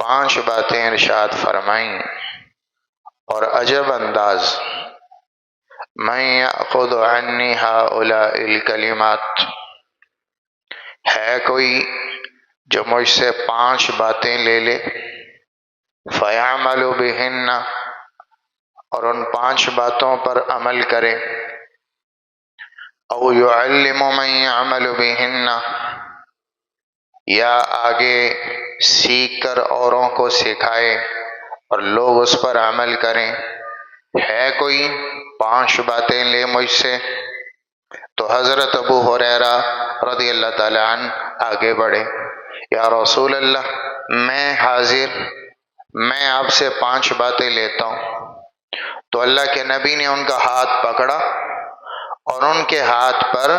5 باتیں ارشاد فرمائیں اور عجب انداز، من یأخذ عنی ہؤلاء الکلمات، ہے کوئی جو مجھ سے 5 باتیں لے لے، فیعمل بہن، اور ان 5 باتوں پر عمل کرے، او یعلم من یعمل بہن، یا آگے سیکھ کر اوروں کو سکھائے اور لوگ اس پر عمل کریں، ہے کوئی 5 باتیں لے مجھ سے؟ تو حضرت ابو ہریرہ رضی اللہ تعالی عنہ آگے بڑھے، یا رسول اللہ میں حاضر، میں آپ سے 5 باتیں لیتا ہوں۔ تو اللہ کے نبی نے ان کا ہاتھ پکڑا اور ان کے ہاتھ پر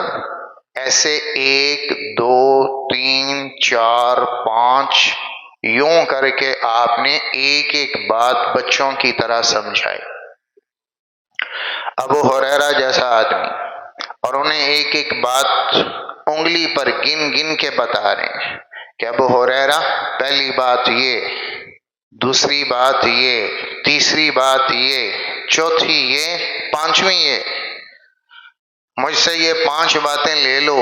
ایسے 1 2 3 4 5 یوں کر کے آپ نے ایک ایک بات بچوں کی طرح سمجھائی۔ ابو ہریرہ جیسا آدمی، اور انہیں ایک ایک بات انگلی پر گن گن کے بتا رہے ہیں کہ ابو ہریرہ پہلی بات یہ، دوسری بات یہ، تیسری بات یہ، چوتھی یہ، 5ویں یہ، مجھ سے یہ 5 باتیں لے لو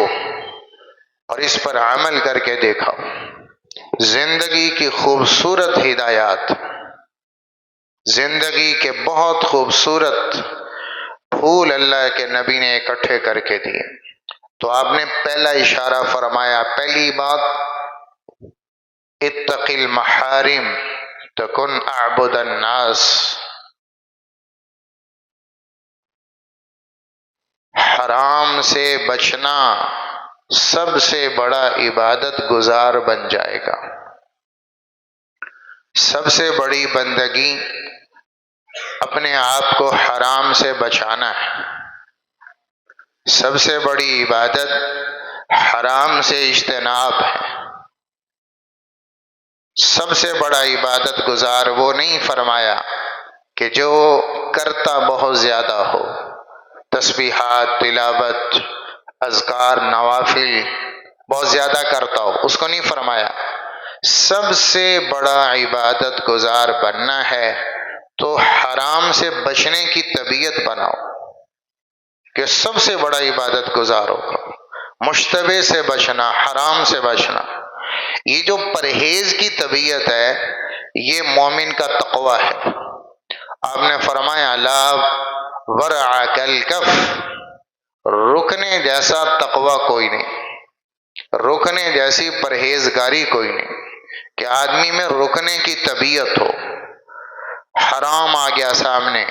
اور اس پر عمل کر کے دیکھاؤ۔ زندگی کی خوبصورت ہدایات، زندگی کے بہت خوبصورت پھول اللہ کے نبی نے اکٹھے کر کے دیے۔ تو آپ نے پہلا اشارہ فرمایا، پہلی بات اتق المحارم تکن اعبد الناس، حرام سے بچنا سب سے بڑا عبادت گزار بن جائے گا۔ سب سے بڑی بندگی اپنے آپ کو حرام سے بچانا ہے، سب سے بڑی عبادت حرام سے اجتناب ہے۔ سب سے بڑا عبادت گزار وہ نہیں فرمایا کہ جو کرتا بہت زیادہ ہو، تسبیحات، تلاوت، اذکار، نوافل بہت زیادہ کرتا ہو، اس کو نہیں فرمایا۔ سب سے بڑا عبادت گزار بننا ہے تو حرام سے بچنے کی طبیعت بناؤ کہ سب سے بڑا عبادت گزار ہو، مشتبہ سے بچنا، حرام سے بچنا۔ یہ جو پرہیز کی طبیعت ہے یہ مومن کا تقوی ہے۔ آپ نے فرمایا لا ورع کالکف، رکنے جیسا تقوی کوئی نہیں، رکنے جیسی پرہیزگاری کوئی نہیں کہ آدمی میں رکنے کی طبیعت ہو۔ حرام آ گیا سامنے،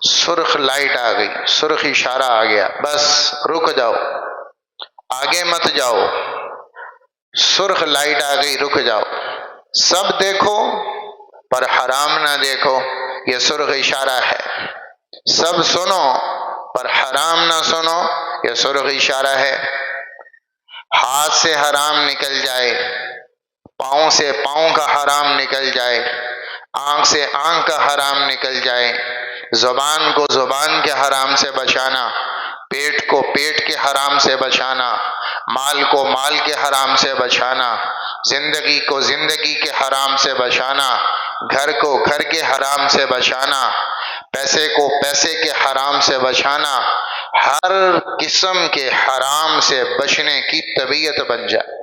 سرخ لائٹ آ گئی، سرخ اشارہ آ گیا، بس رک جاؤ، آگے مت جاؤ، سرخ لائٹ آ گئی، رک جاؤ، سب دیکھو پر حرام نہ دیکھو، یہ سرخ اشارہ ہے۔ سب سنو پر حرام نہ سنو، یہ سرخ اشارہ ہے۔ ہاتھ سے حرام نکل جائے، پاؤں سے پاؤں کا حرام نکل جائے، آنکھ سے آنکھ کا حرام نکل جائے، زبان کو زبان کے حرام سے بچانا، پیٹ کو پیٹ کے حرام سے بچانا، مال کو مال کے حرام سے بچانا، زندگی کو زندگی کے حرام سے بچانا، گھر کو گھر کے حرام سے بچانا، پیسے کو پیسے کے حرام سے بچانا، ہر قسم کے حرام سے بچنے کی طبیعت بن جائے۔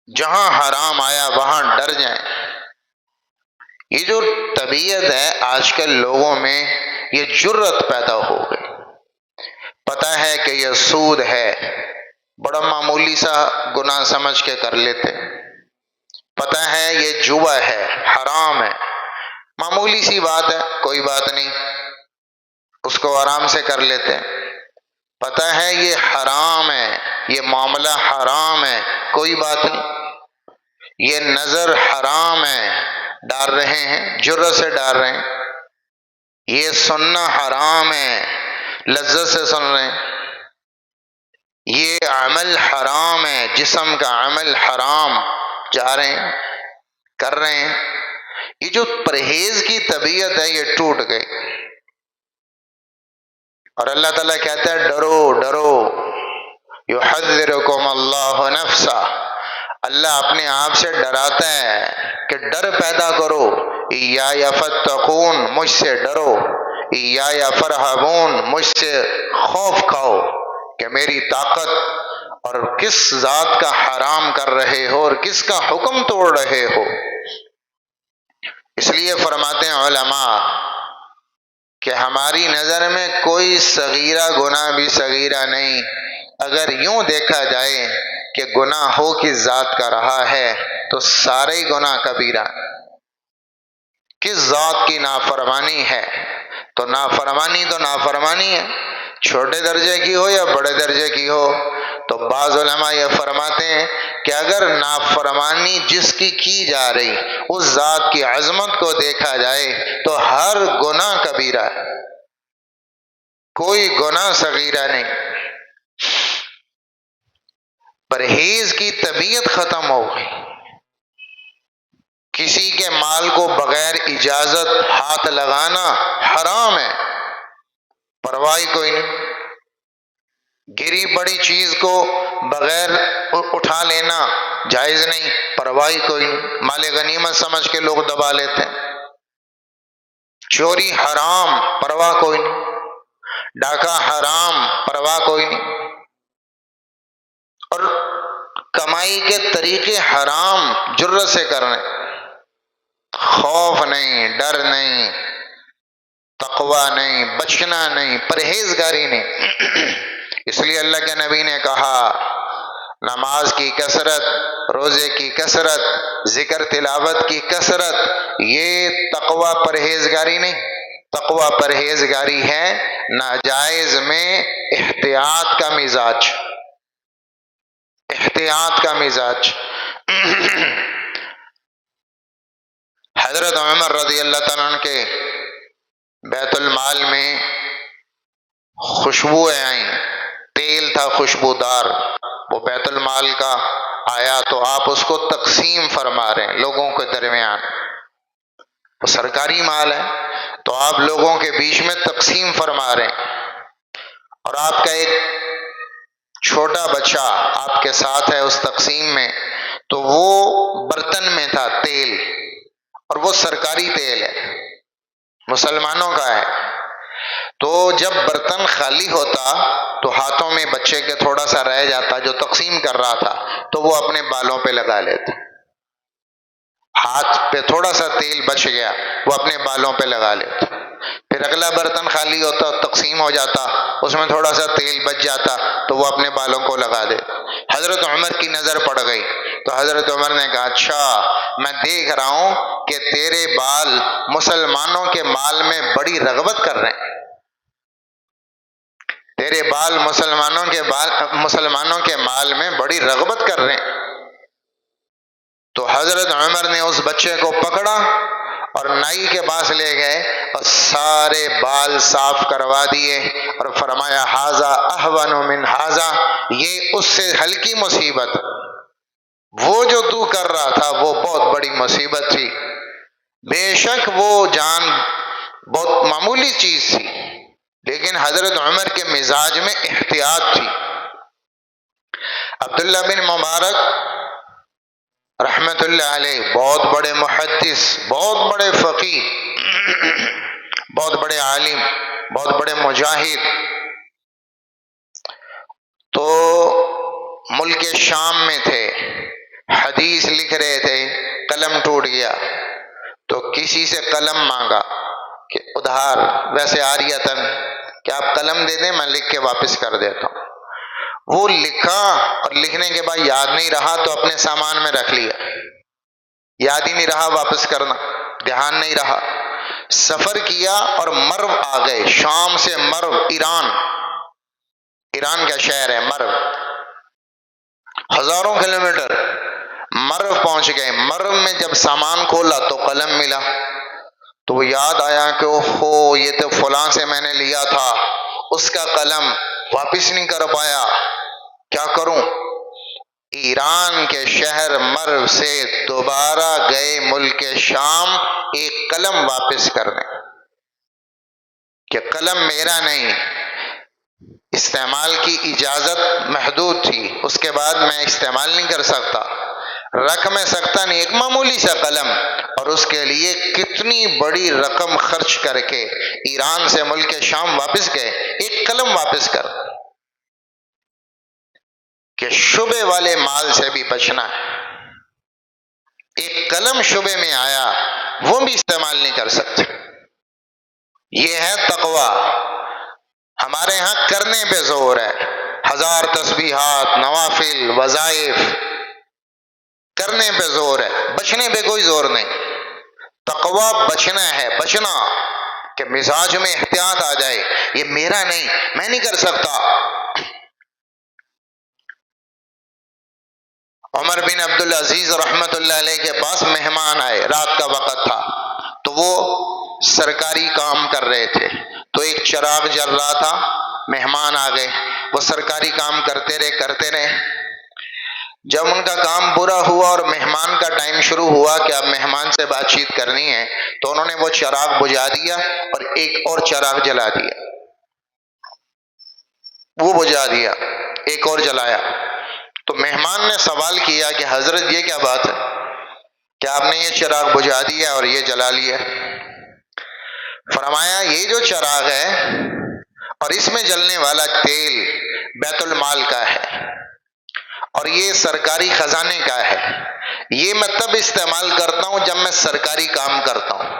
جہاں حرام آیا وہاں ڈر جائیں۔ یہ جو طبیعت ہے آج کل لوگوں میں یہ جرت پیدا ہو گئی، پتہ ہے کہ یہ سود ہے، بڑا معمولی سا گناہ سمجھ کے کر لیتے، پتہ ہے یہ جوا ہے، حرام ہے، معمولی سی بات ہے، کوئی بات نہیں، اس کو آرام سے کر لیتے، پتہ ہے یہ حرام ہے، یہ معاملہ حرام ہے، کوئی بات نہیں، یہ نظر حرام ہے، ڈال رہے ہیں، جرت سے ڈال رہے ہیں، یہ سننا حرام ہے، لذت سے سن رہے ہیں، یہ عمل حرام ہے، جسم کا عمل حرام جا رہے ہیں، کر رہے ہیں۔ یہ جو پرہیز کی طبیعت ہے یہ ٹوٹ گئی، اور اللہ تعالیٰ کہتا ہے ڈرو ڈرو، یحذرکم اللہ نفسہ، اللہ اپنے آپ سے ڈراتا ہے کہ ڈر پیدا کرو، ایایا فتقون، مجھ سے ڈرو، ایایا فرحبون، مجھ سے خوف کھاؤ کہ میری طاقت اور کس ذات کا حرام کر رہے ہو اور کس کا حکم توڑ رہے ہو۔ اس لیے فرماتے ہیں علماء کہ ہماری نظر میں کوئی صغیرہ گناہ بھی صغیرہ نہیں، اگر یوں دیکھا جائے کہ گناہ ہو کس ذات کا رہا ہے تو سارے گناہ کبیرہ۔ کس ذات کی نافرمانی ہے تو نافرمانی ہے، چھوٹے درجے کی ہو یا بڑے درجے کی ہو۔ تو بعض علماء یہ فرماتے ہیں کہ اگر نافرمانی جس کی جا رہی اس ذات کی عظمت کو دیکھا جائے تو ہر گناہ کبیرہ ہے، کوئی گناہ صغیرہ نہیں۔ پرہیز کی طبیعت ختم ہو گئی، کسی کے مال کو بغیر اجازت ہاتھ لگانا حرام ہے، پرواہ کوئی نہیں۔ گری پڑی چیز کو بغیر اٹھا لینا جائز نہیں، پرواہ کوئی نہیں، مال غنیمت سمجھ کے لوگ دبا لیتے ہیں۔ چوری حرام، پرواہ کوئی نہیں، ڈاکہ حرام، پرواہ کوئی نہیں، اور کمائی کے طریقے حرام جرت سے کرنے، خوف نہیں، ڈر نہیں، تقوی نہیں، بچنا نہیں، پرہیزگاری نہیں۔ اس لیے اللہ کے نبی نے کہا نماز کی کثرت، روزے کی کثرت، ذکر تلاوت کی کثرت، یہ تقوی پرہیزگاری نہیں، تقوی پرہیزگاری ہے ناجائز میں احتیاط کا مزاج، احتیاط کا مزاج۔ حضرت عمر رضی اللہ تعالیٰ عنہ کے بیت المال میں خوشبوئیں آئیں، تیل تھا خوشبودار، وہ بیت المال کا آیا تو آپ اس کو تقسیم فرما رہے ہیں لوگوں کے درمیان، وہ سرکاری مال ہے تو آپ لوگوں کے بیچ میں تقسیم فرما رہے ہیں، اور آپ کا ایک چھوٹا بچہ آپ کے ساتھ ہے اس تقسیم میں، تو وہ برتن میں تھا تیل، اور وہ سرکاری تیل ہے، مسلمانوں کا ہے، تو جب برتن خالی ہوتا تو ہاتھوں میں بچے کے تھوڑا سا رہ جاتا، جو تقسیم کر رہا تھا تو وہ اپنے بالوں پہ لگا لیتا، ہاتھ پہ تھوڑا سا تیل بچ گیا وہ اپنے بالوں پہ لگا لیتا، پھر اگلا برتن خالی ہوتا تقسیم ہو جاتا، اس میں تھوڑا سا تیل بچ جاتا تو وہ اپنے بالوں کو لگا دے۔ حضرت عمر کی نظر پڑ گئی تو حضرت عمر نے کہا اچھا میں دیکھ رہا ہوں کہ تیرے بال مسلمانوں کے مال میں بڑی رغبت کر رہے ہیں، تیرے بال مسلمانوں کے مال میں بڑی رغبت کر رہے ہیں۔ تو حضرت عمر نے اس بچے کو پکڑا اور نائی کے پاس لے گئے اور سارے بال صاف کروا دیے اور فرمایا ھذا اہون من ھذا، یہ اس سے ہلکی مصیبت، وہ جو تو کر رہا تھا وہ بہت بڑی مصیبت تھی، بے شک وہ جان بہت معمولی چیز تھی، لیکن حضرت عمر کے مزاج میں احتیاط تھی۔ عبداللہ بن مبارک رحمت اللہ علیہ بہت بڑے محدث، بہت بڑے فقیہ، بہت بڑے عالم، بہت بڑے مجاہد، تو ملک شام میں تھے، حدیث لکھ رہے تھے، قلم ٹوٹ گیا تو کسی سے قلم مانگا کہ ادھار، ویسے عاریتاً کہ آپ قلم دے دیں میں لکھ کے واپس کر دیتا ہوں، وہ لکھا اور لکھنے کے بعد یاد نہیں رہا تو اپنے سامان میں رکھ لیا، یاد ہی نہیں رہا واپس کرنا، دھیان نہیں رہا، سفر کیا اور مرو آ گئے، شام سے مرو، ایران کا شہر ہے مرو، ہزاروں کلومیٹر، مرو پہنچ گئے، مرو میں جب سامان کھولا تو قلم ملا، تو وہ یاد آیا کہ اوہو یہ تو فلاں سے میں نے لیا تھا، اس کا قلم واپس نہیں کر پایا، کیا کروں؟ ایران کے شہر مرو سے دوبارہ گئے ملک شام ایک قلم واپس کرنے، کہ قلم میرا نہیں، استعمال کی اجازت محدود تھی، اس کے بعد میں استعمال نہیں کر سکتا، رکھ میں سکتا نہیں، ایک معمولی سا قلم، اور اس کے لیے کتنی بڑی رقم خرچ کر کے ایران سے ملک شام واپس گئے، ایک قلم واپس کر، کہ شبے والے مال سے بھی بچنا ہے۔ ایک قلم شبے میں آیا وہ بھی استعمال نہیں کر سکتے۔ یہ ہے تقوی۔ ہمارے ہاں کرنے پہ زور ہے، 1000 تسبیحات، نوافل، وظائف، کرنے پہ زور ہے، بچنے پہ کوئی زور نہیں۔ تقوی بچنا ہے، بچنا کہ مزاج میں احتیاط آ جائے، یہ میرا نہیں، میں نہیں کر سکتا۔ عمر بن عبدالعزیز رحمت اللہ علیہ کے پاس مہمان آئے، رات کا وقت تھا، تو وہ سرکاری کام کر رہے تھے، تو ایک چراغ جل رہا تھا، مہمان آ گئے، وہ سرکاری کام کرتے رہے۔ جب ان کا کام پورا ہوا اور مہمان کا ٹائم شروع ہوا کہ اب مہمان سے بات چیت کرنی ہے، تو انہوں نے وہ چراغ بجھا دیا اور ایک اور چراغ جلا دیا، وہ بجھا دیا، ایک اور جلایا۔ تو مہمان نے سوال کیا کہ حضرت یہ کیا بات ہے کہ آپ نے یہ چراغ بجھا دیا اور یہ جلا لیا؟ فرمایا یہ جو چراغ ہے اور اس میں جلنے والا تیل بیت المال کا ہے اور یہ سرکاری خزانے کا ہے، یہ میں تب استعمال کرتا ہوں جب میں سرکاری کام کرتا ہوں،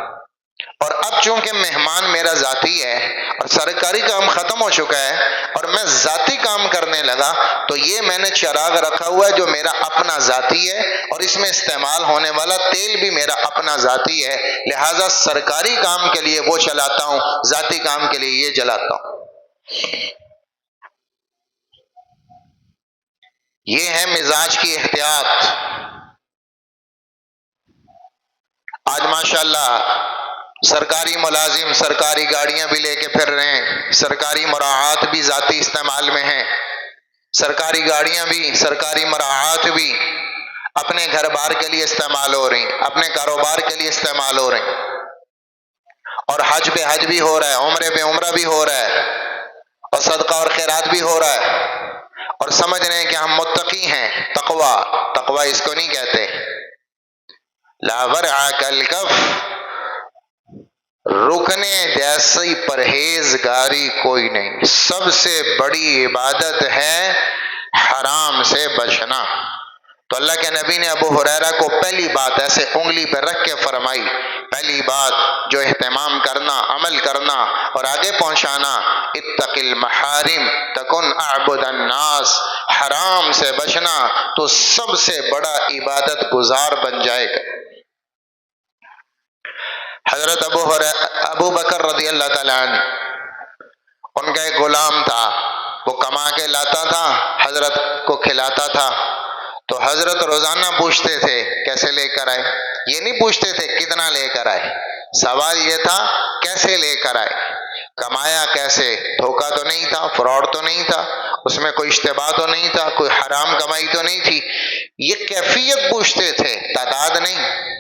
اور اب چونکہ مہمان میرا ذاتی ہے اور سرکاری کام ختم ہو چکا ہے اور میں ذاتی کام کرنے لگا، تو یہ میں نے چراغ رکھا ہوا ہے جو میرا اپنا ذاتی ہے اور اس میں استعمال ہونے والا تیل بھی میرا اپنا ذاتی ہے، لہٰذا سرکاری کام کے لیے وہ چلاتا ہوں، ذاتی کام کے لیے یہ جلاتا ہوں۔ یہ ہے مزاج کی احتیاط۔ آج ماشاءاللہ سرکاری ملازم سرکاری گاڑیاں بھی لے کے پھر رہے ہیں، سرکاری مراعات بھی ذاتی استعمال میں ہیں، سرکاری گاڑیاں بھی، سرکاری مراعات بھی اپنے گھر بار کے لیے استعمال ہو رہی، اپنے کاروبار کے لیے استعمال ہو رہی، اور حج پہ حج بھی ہو رہا ہے، عمرے پہ عمرہ بھی ہو رہا ہے، اور صدقہ اور خیرات بھی ہو رہا ہے، اور سمجھ رہے ہیں کہ ہم متقی ہیں۔ تقوی اس کو نہیں کہتے۔ لا ورع کالکف، رکنے جیسی پرہیزگاری کوئی نہیں۔ سب سے بڑی عبادت ہے حرام سے بچنا۔ تو اللہ کے نبی نے ابو ہریرہ کو پہلی بات ایسے انگلی پہ رکھ کے فرمائی، پہلی بات جو اہتمام کرنا، عمل کرنا اور آگے پہنچانا، اتق المحارم تکن اعبد الناس، حرام سے بچنا تو سب سے بڑا عبادت گزار بن جائے گا۔ حضرت ابو بکر رضی اللہ تعالیٰ عنہ، ان کا ایک غلام تھا، وہ کما کے لاتا تھا، حضرت کو کھلاتا تھا، تو حضرت روزانہ پوچھتے تھے کیسے لے کر آئے، یہ نہیں پوچھتے تھے کتنا لے کر آئے، سوال یہ تھا کیسے لے کر آئے، کمایا کیسے، دھوکہ تو نہیں تھا، فراڈ تو نہیں تھا، اس میں کوئی اشتباہ تو نہیں تھا، کوئی حرام کمائی تو نہیں تھی، یہ کیفیت پوچھتے تھے، تعداد نہیں،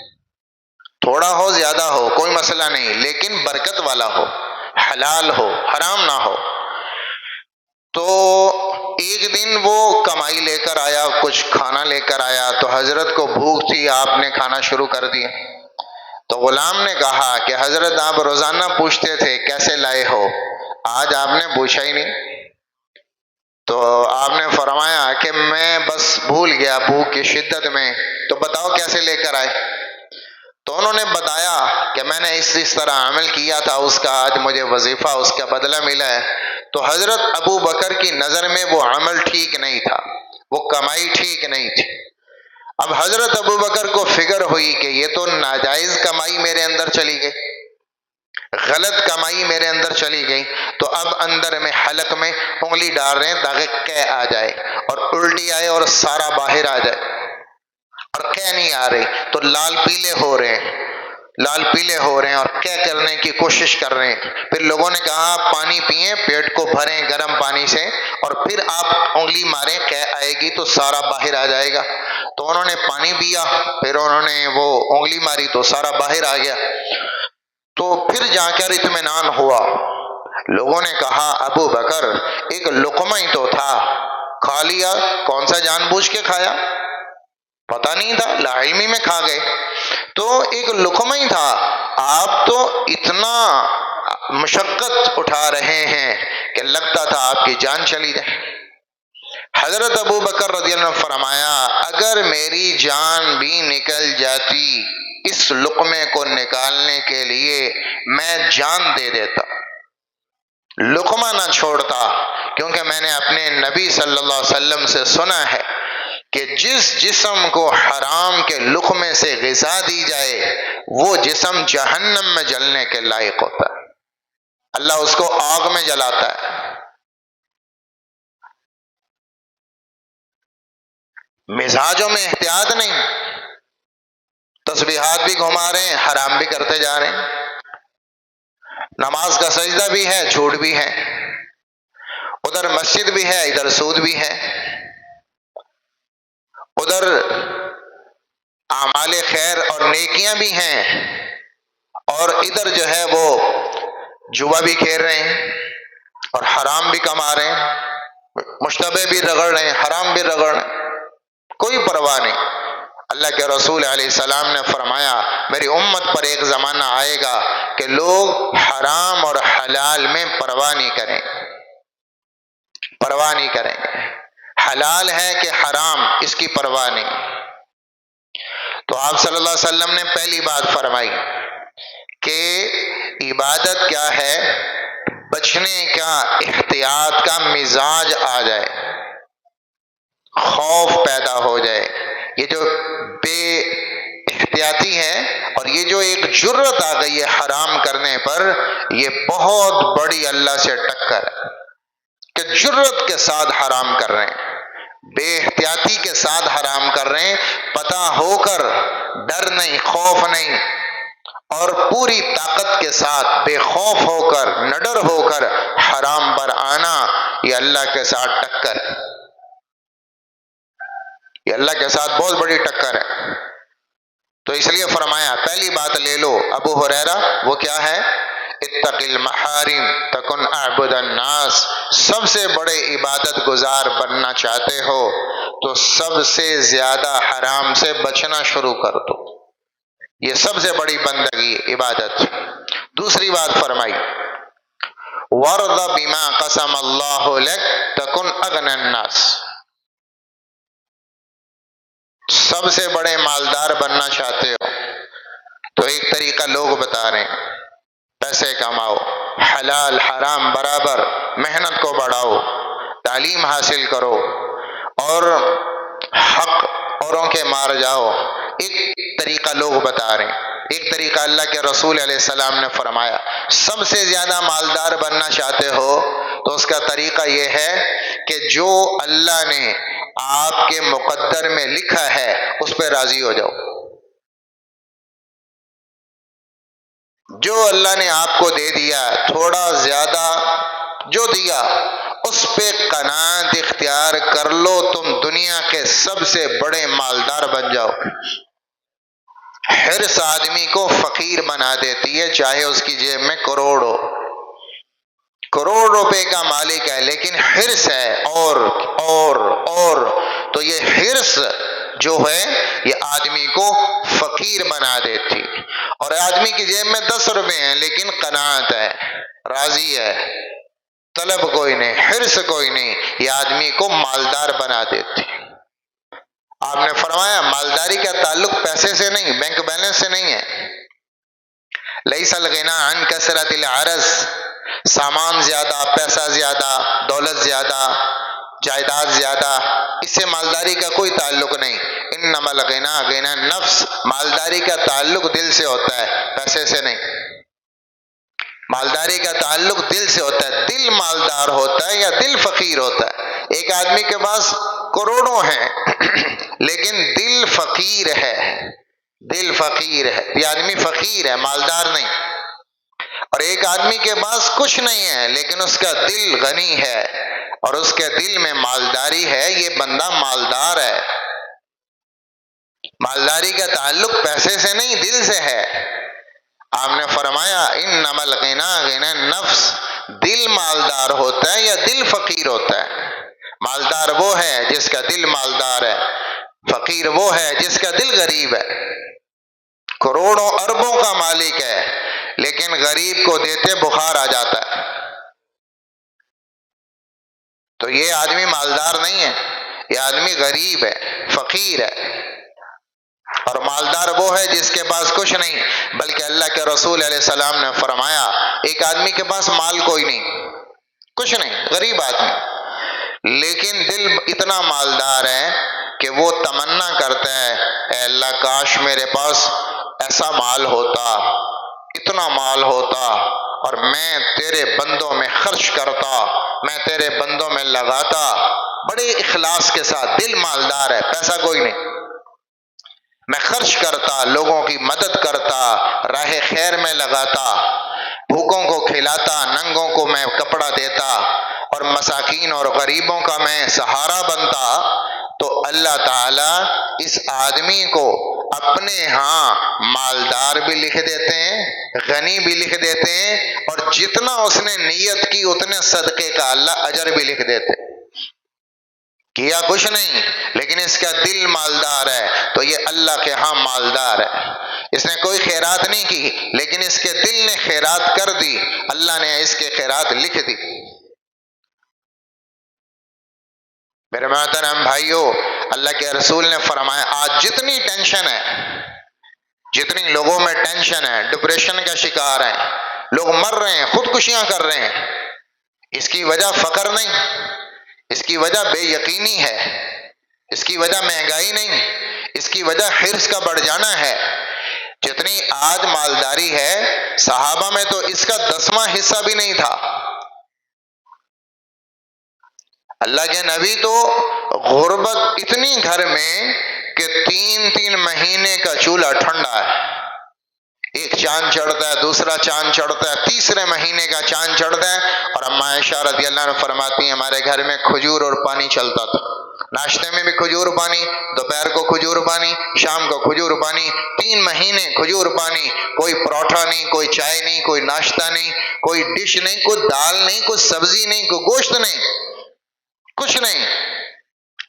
تھوڑا ہو زیادہ ہو کوئی مسئلہ نہیں، لیکن برکت والا ہو، حلال ہو، حرام نہ ہو۔ تو ایک دن وہ کمائی لے کر آیا، کچھ کھانا لے کر آیا، تو حضرت کو بھوک تھی، آپ نے کھانا شروع کر دیا، تو غلام نے کہا کہ حضرت آپ روزانہ پوچھتے تھے کیسے لائے ہو، آج آپ نے پوچھا ہی نہیں، تو آپ نے فرمایا کہ میں بس بھول گیا بھوک کی شدت میں، تو بتاؤ کیسے لے کر آئے؟ تو انہوں نے بتایا کہ میں نے اس طرح عمل کیا تھا، اس کا آج مجھے وظیفہ، اس کا بدلہ ملا ہے۔ تو حضرت ابو بکر کی نظر میں وہ عمل ٹھیک نہیں تھا، وہ کمائی ٹھیک نہیں تھی۔ اب حضرت ابو بکر کو فکر ہوئی کہ یہ تو ناجائز کمائی میرے اندر چلی گئی، غلط کمائی میرے اندر چلی گئی، تو اب اندر میں حلق میں انگلی ڈال رہے ہیں تاکہ قے آ جائے اور الٹی آئے اور سارا باہر آ جائے، اور قے نہیں آ رہی تو لال پیلے ہو رہے ہیں، لال پیلے ہو رہے ہیں اور قے کرنے کی کوشش کر رہے ہیں۔ پھر لوگوں نے کہا آپ پانی پئیں، پیٹ کو بھریں گرم پانی سے اور پھر آپ انگلی ماریں، قے آئے گی تو سارا باہر آ جائے گا۔ تو انہوں نے پانی پیا، پھر انہوں نے وہ انگلی ماری تو سارا باہر آ گیا، تو پھر جا کر اطمینان ہوا۔ لوگوں نے کہا ابو بکر ایک لقمہ ہی تو تھا، کھا لیا، کون سا جان بوجھ کے کھایا؟ پتہ نہیں تھا، لا علمی میں کھا گئے، تو ایک لقمہ ہی تھا، آپ تو اتنا مشقت اٹھا رہے ہیں کہ لگتا تھا آپ کی جان چلی جائے۔ حضرت ابو بکر رضی اللہ عنہ فرمایا اگر میری جان بھی نکل جاتی اس لقمے کو نکالنے کے لیے میں جان دے دیتا، لقمہ نہ چھوڑتا، کیونکہ میں نے اپنے نبی صلی اللہ علیہ وسلم سے سنا ہے کہ جس جسم کو حرام کے لقمے سے غذا دی جائے وہ جسم جہنم میں جلنے کے لائق ہوتا ہے، اللہ اس کو آگ میں جلاتا ہے۔ مزاجوں میں احتیاط نہیں، تسبیحات بھی گھما رہے ہیں، حرام بھی کرتے جا رہے ہیں، نماز کا سجدہ بھی ہے، جھوٹ بھی ہے، ادھر مسجد بھی ہے، ادھر سود بھی ہے، ادھر اعمال خیر اور نیکیاں بھی ہیں، اور ادھر جو ہے وہ جوا بھی کھیل رہے ہیں اور حرام بھی کما رہے ہیں، مشتبہ بھی رگڑ رہے ہیں، حرام بھی رگڑ رہے ہیں، کوئی پرواہ نہیں۔ اللہ کے رسول علیہ السلام نے فرمایا میری امت پر ایک زمانہ آئے گا کہ لوگ حرام اور حلال میں پرواہ نہیں کریں، پرواہ نہیں کریں گے، حلال ہے کہ حرام اس کی پرواہ نہیں۔ تو آپ صلی اللہ علیہ وسلم نے پہلی بات فرمائی کہ عبادت کیا ہے، بچنے کا احتیاط کا مزاج آ جائے، خوف پیدا ہو جائے، یہ جو بے احتیاطی ہے اور یہ جو ایک جرت آ گئی ہے حرام کرنے پر، یہ بہت بڑی اللہ سے ٹکر ہے کہ جرت کے ساتھ حرام کر رہے ہیں، بے احتیاطی کے ساتھ حرام کر رہے ہیں، پتہ ہو کر، ڈر نہیں، خوف نہیں، اور پوری طاقت کے ساتھ بے خوف ہو کر، نڈر ہو کر حرام پر آنا، یہ اللہ کے ساتھ ٹکر ہے، یہ اللہ کے ساتھ بہت بڑی ٹکر ہے۔ تو اس لیے فرمایا پہلی بات لے لو ابو ہریرہ، وہ کیا ہے؟ اتق المحارم تکن اعبد الناس، سب سے بڑے عبادت گزار بننا چاہتے ہو تو سب سے زیادہ حرام سے بچنا شروع کر دو، یہ سب سے بڑی بندگی عبادت۔ دوسری بات فرمائی وَرْضَ بِمَا قَسَمَ اللَّهُ لَكَ تَكُنْ أَغْنَى النَّاسِ، سب سے بڑے مالدار بننا چاہتے ہو تو ایک طریقہ لوگ بتا رہے ہیں، پیسے کماؤ، حلال حرام برابر، محنت کو بڑھاؤ، تعلیم حاصل کرو اور حق اوروں کے مار جاؤ، ایک طریقہ لوگ بتا رہے ہیں۔ ایک طریقہ اللہ کے رسول علیہ السلام نے فرمایا سب سے زیادہ مالدار بننا چاہتے ہو تو اس کا طریقہ یہ ہے کہ جو اللہ نے آپ کے مقدر میں لکھا ہے اس پہ راضی ہو جاؤ، جو اللہ نے آپ کو دے دیا تھوڑا زیادہ جو دیا اس پہ قناعت اختیار کر لو، تم دنیا کے سب سے بڑے مالدار بن جاؤ۔ حرص آدمی کو فقیر بنا دیتی ہے، چاہے اس کی جیب میں کروڑ ہو، کروڑ روپے کا مالک ہے لیکن حرص ہے اور تو یہ حرص جو ہے یہ آدمی کو فقیر بنا دیتی، اور آدمی کی جیب میں 10 روپے ہیں لیکن قناعت ہے، راضی ہے، طلب کوئی نہیں، حرص کوئی نہیں، یہ آدمی کو مالدار بنا دیتی۔ آپ نے فرمایا مالداری کا تعلق پیسے سے نہیں، بینک بیلنس سے نہیں ہے۔ لیس الغنی عن کثرت العرض، سامان زیادہ، پیسہ زیادہ، دولت زیادہ، جائیداد زیادہ، اس سے مالداری کا کوئی تعلق نہیں۔ انما الغنی غنی النفس، مالداری کا تعلق دل سے ہوتا ہے، پیسے سے نہیں، مالداری کا تعلق دل سے ہوتا ہے، دل مالدار ہوتا ہے یا دل فقیر ہوتا ہے۔ ایک آدمی کے پاس کروڑوں ہیں لیکن دل فقیر ہے، دل فقیر ہے، یہ آدمی فقیر ہے، مالدار نہیں۔ اور ایک آدمی کے پاس کچھ نہیں ہے لیکن اس کا دل غنی ہے اور اس کے دل میں مالداری ہے، یہ بندہ مالدار ہے۔ مالداری کا تعلق پیسے سے نہیں، دل سے ہے۔ آپ نے فرمایا انما الغنی غنی النفس، دل مالدار ہوتا ہے یا دل فقیر ہوتا ہے؟ مالدار وہ ہے جس کا دل مالدار ہے۔ فقیر وہ ہے جس کا دل غریب ہے، کروڑوں اربوں کا مالک ہے، لیکن غریب کو دیتے بخار آ جاتا ہے، تو یہ آدمی مالدار نہیں ہے، یہ آدمی غریب ہے، فقیر ہے۔ اور مالدار وہ ہے جس کے پاس کچھ نہیں، بلکہ اللہ کے رسول علیہ السلام نے فرمایا ایک آدمی کے پاس مال کوئی نہیں، کچھ نہیں، غریب آدمی، لیکن دل اتنا مالدار ہے کہ وہ تمنا کرتا ہے اے اللہ کاش میرے پاس ایسا مال ہوتا، اتنا مال ہوتا، اور میں تیرے بندوں میں خرچ کرتا، میں تیرے بندوں میں لگاتا، بڑے اخلاص کے ساتھ، دل مالدار ہے، پیسہ کوئی نہیں، میں خرچ کرتا، لوگوں کی مدد کرتا، راہ خیر میں لگاتا، بھوکوں کو کھلاتا، ننگوں کو میں کپڑا دیتا، اور مساکین اور غریبوں کا میں سہارا بنتا، تو اللہ تعالی اس آدمی کو اپنے ہاں مالدار بھی لکھ دیتے ہیں، غنی بھی لکھ دیتے ہیں، اور جتنا اس نے نیت کی اتنے صدقے کا اللہ اجر بھی لکھ دیتے ہیں۔ کیا کچھ نہیں لیکن اس کا دل مالدار ہے، تو یہ اللہ کے ہاں مالدار ہے۔ اس نے کوئی خیرات نہیں کی لیکن اس کے دل نے خیرات کر دی، اللہ نے اس کے خیرات لکھ دی۔ میرے محترم بھائیوں، اللہ کے رسول نے فرمایا آج جتنی ٹینشن ہے، جتنی لوگوں میں ٹینشن ہے، ڈپریشن کا شکار ہیں، لوگ مر رہے ہیں، خودکشیاں کر رہے ہیں، اس کی وجہ فقر نہیں، اس کی وجہ بے یقینی ہے، اس کی وجہ مہنگائی نہیں، اس کی وجہ حرص کا بڑھ جانا ہے۔ جتنی آج مالداری ہے، صحابہ میں تو اس کا 10واں حصہ بھی نہیں تھا۔ اللہ کے نبی تو غربت اتنی گھر میں کہ 3 مہینے کا چولہا ٹھنڈا ہے، ایک چاند چڑھتا ہے، دوسرا چاند چڑھتا ہے، تیسرے مہینے کا چاند چڑھتا ہے، اور اما عائشہ رضی اللہ عنہ فرماتی ہیں ہمارے گھر میں کھجور اور پانی چلتا تھا، ناشتے میں بھی کھجور پانی، دوپہر کو کھجور پانی، شام کو کھجور پانی، 3 مہینے کھجور پانی، کوئی پروٹھا نہیں، کوئی چائے نہیں، کوئی ناشتہ نہیں، کوئی ڈش نہیں، کوئی دال نہیں، کوئی سبزی نہیں، کوئی گوشت نہیں، کچھ نہیں،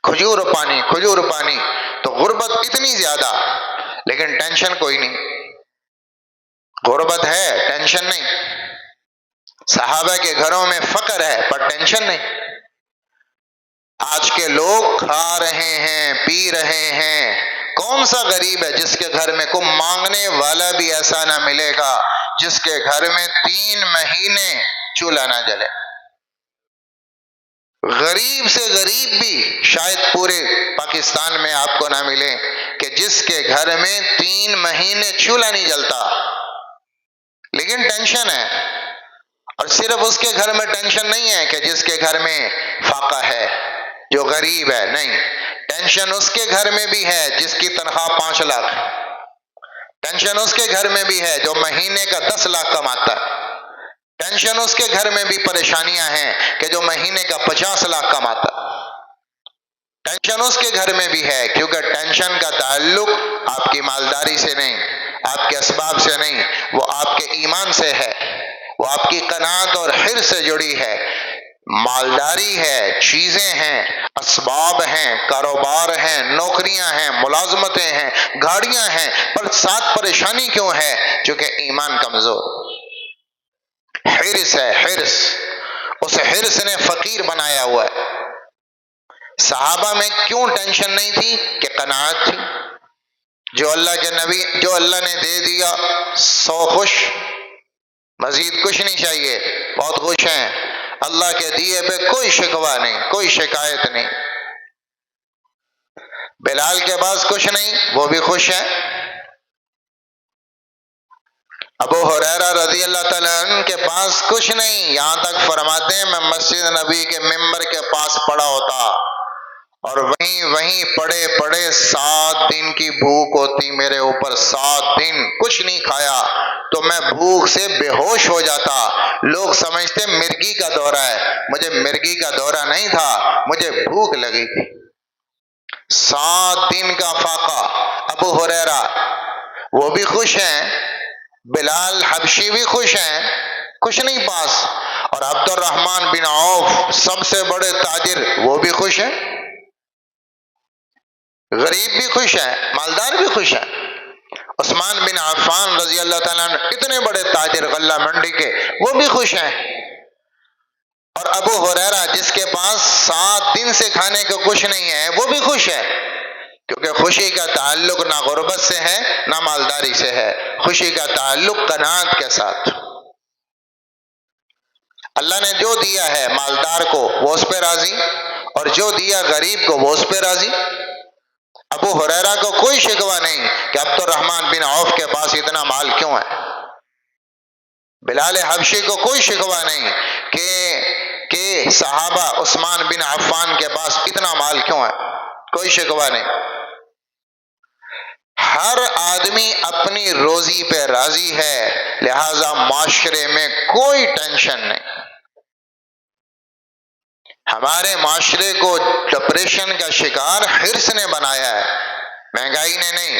کھجور پانی، کھجور پانی۔ تو غربت اتنی زیادہ لیکن ٹینشن کوئی نہیں، غربت ہے ٹینشن نہیں، صحابہ کے گھروں میں فقر ہے پر ٹینشن نہیں۔ آج کے لوگ کھا رہے ہیں، پی رہے ہیں، کون سا غریب ہے جس کے گھر میں کوئی مانگنے والا بھی ایسا نہ ملے گا جس کے گھر میں 3 مہینے چولہا نہ جلے؟ غریب سے غریب بھی شاید پورے پاکستان میں آپ کو نہ ملے کہ جس کے گھر میں 3 مہینے چولہا نہیں جلتا، لیکن ٹینشن ہے۔ اور صرف اس کے گھر میں ٹینشن نہیں ہے کہ جس کے گھر میں فاقہ ہے، جو غریب ہے، نہیں، ٹینشن اس کے گھر میں بھی ہے جس کی تنخواہ 5 لاکھ، ٹینشن اس کے گھر میں بھی ہے جو مہینے کا 10 لاکھ کماتا ہے، ٹینشن اس کے گھر میں بھی پریشانیاں ہیں کہ جو مہینے کا 50 لاکھ کماتا ہے، ٹینشن اس کے گھر میں بھی ہے، کیونکہ ٹینشن کا تعلق آپ کی مالداری سے نہیں، آپ کے اسباب سے نہیں، وہ آپ کے ایمان سے ہے، وہ آپ کی قناعت اور حرص سے جڑی ہے۔ مالداری ہے، چیزیں ہیں، اسباب ہیں، کاروبار ہیں، نوکریاں ہیں، ملازمتیں ہیں، گاڑیاں ہیں، پر ساتھ پریشانی کیوں ہے؟ چونکہ ایمان کمزور، حرص ہے، حرص، اس حرص نے فقیر بنایا ہوا ہے۔ صحابہ میں کیوں ٹینشن نہیں تھی؟ کہ قناعت تھی، جو اللہ کے نبی، جو اللہ نے دے دیا 100 خوش، مزید کچھ نہیں چاہیے، بہت خوش ہیں، اللہ کے دیے پہ کوئی شکوہ نہیں، کوئی شکایت نہیں۔ بلال کے پاس کچھ نہیں، وہ بھی خوش ہیں۔ ابو ہریرہ رضی اللہ تعالیٰ عنہ کے پاس کچھ نہیں، یہاں تک فرماتے ہیں میں مسجد نبی کے ممبر کے پاس پڑا ہوتا اور وہیں پڑے پڑے 7 دن کی بھوک ہوتی میرے اوپر، 7 دن کچھ نہیں کھایا تو میں بھوک سے بے ہوش ہو جاتا، لوگ سمجھتے مرگی کا دورہ ہے، مجھے مرگی کا دورہ نہیں تھا، مجھے بھوک لگی تھی۔ 7 دن کا فاقہ۔ ابو ہریرہ وہ بھی خوش ہیں، بلال حبشی بھی خوش ہیں، کچھ نہیں پاس، اور عبد الرحمن بن عوف سب سے بڑے تاجر وہ بھی خوش ہیں۔ غریب بھی خوش ہے، مالدار بھی خوش ہے۔ عثمان بن عفان رضی اللہ تعالیٰ عنہ اتنے بڑے تاجر غلہ منڈی کے، وہ بھی خوش ہیں۔ اور ابو ہریرہ جس کے پاس 7 دن سے کھانے کو کچھ نہیں ہے، وہ بھی خوش ہے، کیونکہ خوشی کا تعلق نہ غربت سے ہے نہ مالداری سے ہے، خوشی کا تعلق قناعت کے ساتھ۔ اللہ نے جو دیا ہے مالدار کو وہ اس پہ راضی، اور جو دیا غریب کو وہ اس پہ راضی۔ ابو ہریرہ کو کوئی شکوہ نہیں کہ عبد الرحمن بن عوف کے پاس اتنا مال کیوں ہے، بلال حبشی کو کوئی شکوہ نہیں کہ صحابہ عثمان بن عفان کے پاس اتنا مال کیوں ہے، کوئی شکوہ نہیں۔ ہر آدمی اپنی روزی پہ راضی ہے، لہذا معاشرے میں کوئی ٹینشن نہیں۔ ہمارے معاشرے کو ڈپریشن کا شکار حرص نے بنایا ہے، مہنگائی نے نہیں۔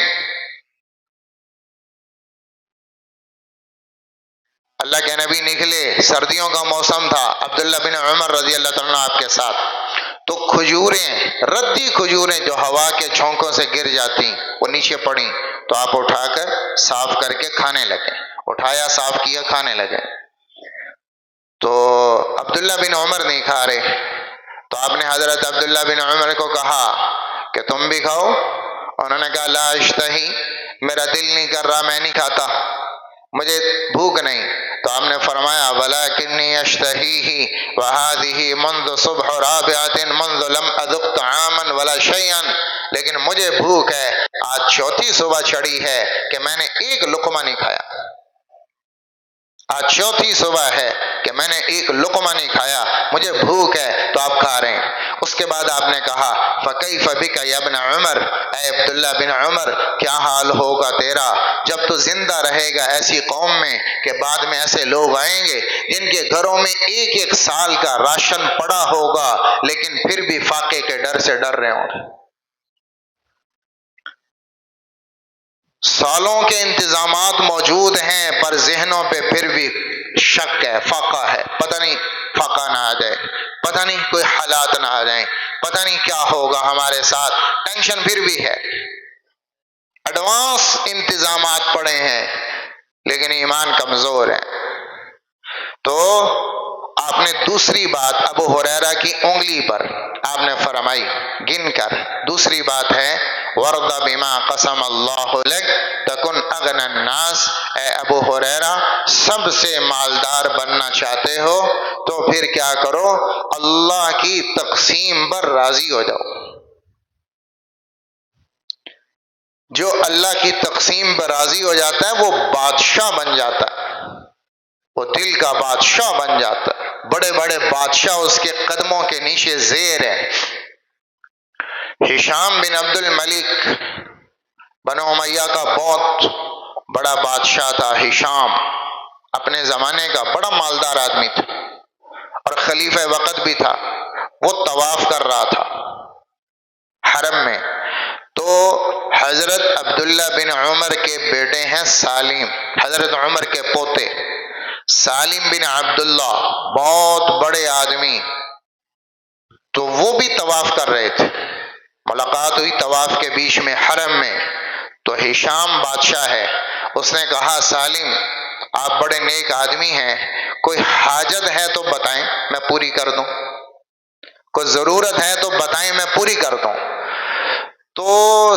اللہ کے نبی نکلے، سردیوں کا موسم تھا، عبداللہ بن عمر رضی اللہ تعالیٰ آپ کے ساتھ، تو کھجوریں، ردی کھجوریں جو ہوا کے جھونکوں سے گر جاتی وہ نیچے پڑیں، تو آپ اٹھا کر صاف کر کے کھانے لگے، اٹھایا صاف کیا کھانے لگے۔ تو عبداللہ بن عمر نہیں کھا رہے، تو آپ نے حضرت عبداللہ بن عمر کو کہا کہ تم بھی کھاؤ، انہوں نے کہا لا اشتہی، میرا دل نہیں کر رہا، میں نہیں کھاتا، مجھے بھوک نہیں۔ تو آپ نے فرمایا وَلَكِنِّي أَشْتَهِيهِ وَهَذِهِ مُنْذُ صُبْحُ رَابِعَةٍ مُنْذُ لَمْ أَذُقْ طَعَامًا وَلَا شَيْئًا، لیکن مجھے بھوک ہے، آج 4تھی صبح چڑھی ہے کہ میں نے ایک لقمہ نہیں کھایا، آج 4تھی صبح ہے کہ میں نے ایک لقمہ نہیں کھایا، مجھے بھوک ہے، تو آپ کھا رہے ہیں۔ اس کے بعد آپ نے کہا فَكَيْفَ بِكَ يَا ابْنَ عُمَرَ، اے عبداللہ بن عمر کیا حال ہوگا تیرا جب تو زندہ رہے گا ایسی قوم میں کہ بعد میں ایسے لوگ آئیں گے جن کے گھروں میں 1 سال کا راشن پڑا ہوگا لیکن پھر بھی فاقے کے ڈر سے ڈر رہے ہوں گے، سالوں کے انتظامات موجود ہیں پر ذہنوں پہ پھر بھی شک ہے، فاقہ ہے، پتہ نہیں فاقہ نہ آ جائے، پتہ نہیں کوئی حالات نہ آ جائیں، پتہ نہیں کیا ہوگا ہمارے ساتھ، ٹینشن پھر بھی ہے، ایڈوانس انتظامات پڑے ہیں لیکن ایمان کمزور ہے۔ تو آپ نے دوسری بات ابو ہریرہ کی انگلی پر آپ نے فرمائی گن کر، دوسری بات ہے وَرْضَ بِمَا قَسَمَ اللَّهُ لَكَ تَكُنْ أَغْنَى النَّاسِ، اے ابو ہریرہ سب سے مالدار بننا چاہتے ہو تو پھر کیا کرو، اللہ کی تقسیم پر راضی ہو جاؤ۔ جو اللہ کی تقسیم پر راضی ہو جاتا ہے وہ بادشاہ بن جاتا ہے، وہ دل کا بادشاہ بن جاتا ہے، بڑے بڑے بادشاہ اس کے قدموں کے نیچے زیر ہیں۔ ہشام بن عبد الملک بنو امیہ کا بہت بڑا بادشاہ تھا، ہشام اپنے زمانے کا بڑا مالدار آدمی تھا اور خلیفہ وقت بھی تھا۔ وہ طواف کر رہا تھا حرم میں، تو حضرت عبداللہ بن عمر کے بیٹے ہیں سالم، حضرت عمر کے پوتے سالم بن عبداللہ، بہت بڑے آدمی، تو وہ بھی طواف کر رہے تھے، ملاقات ہوئی طواف کے بیچ میں حرم میں، تو ہشام بادشاہ ہے، اس نے کہا سالم آپ بڑے نیک آدمی ہیں، کوئی حاجت ہے تو بتائیں میں پوری کر دوں، کوئی ضرورت ہے تو بتائیں میں پوری کر دوں۔ تو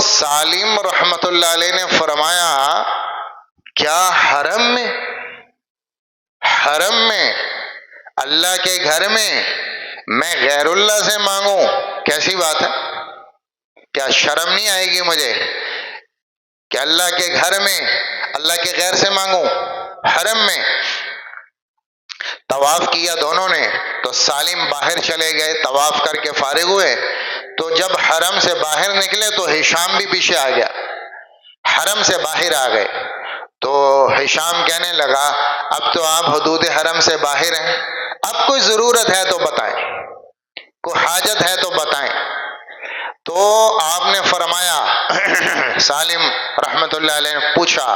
سالم رحمت اللہ علیہ نے فرمایا کیا حرم میں اللہ کے گھر میں میں غیر اللہ سے مانگوں، کیسی بات ہے، کیا شرم نہیں آئے گی مجھے کہ اللہ کے گھر میں اللہ کے غیر سے مانگوں؟ حرم میں طواف کیا دونوں نے، تو سالم باہر چلے گئے، طواف کر کے فارغ ہوئے، تو جب حرم سے باہر نکلے تو ہشام بھی پیچھے آ گیا، حرم سے باہر آ گئے، تو ہشام کہنے لگا اب تو آپ حدود حرم سے باہر ہیں، اب کوئی ضرورت ہے تو بتائیں، کوئی حاجت ہے تو بتائیں۔ تو آپ نے فرمایا سالم رحمت اللہ علیہ نے پوچھا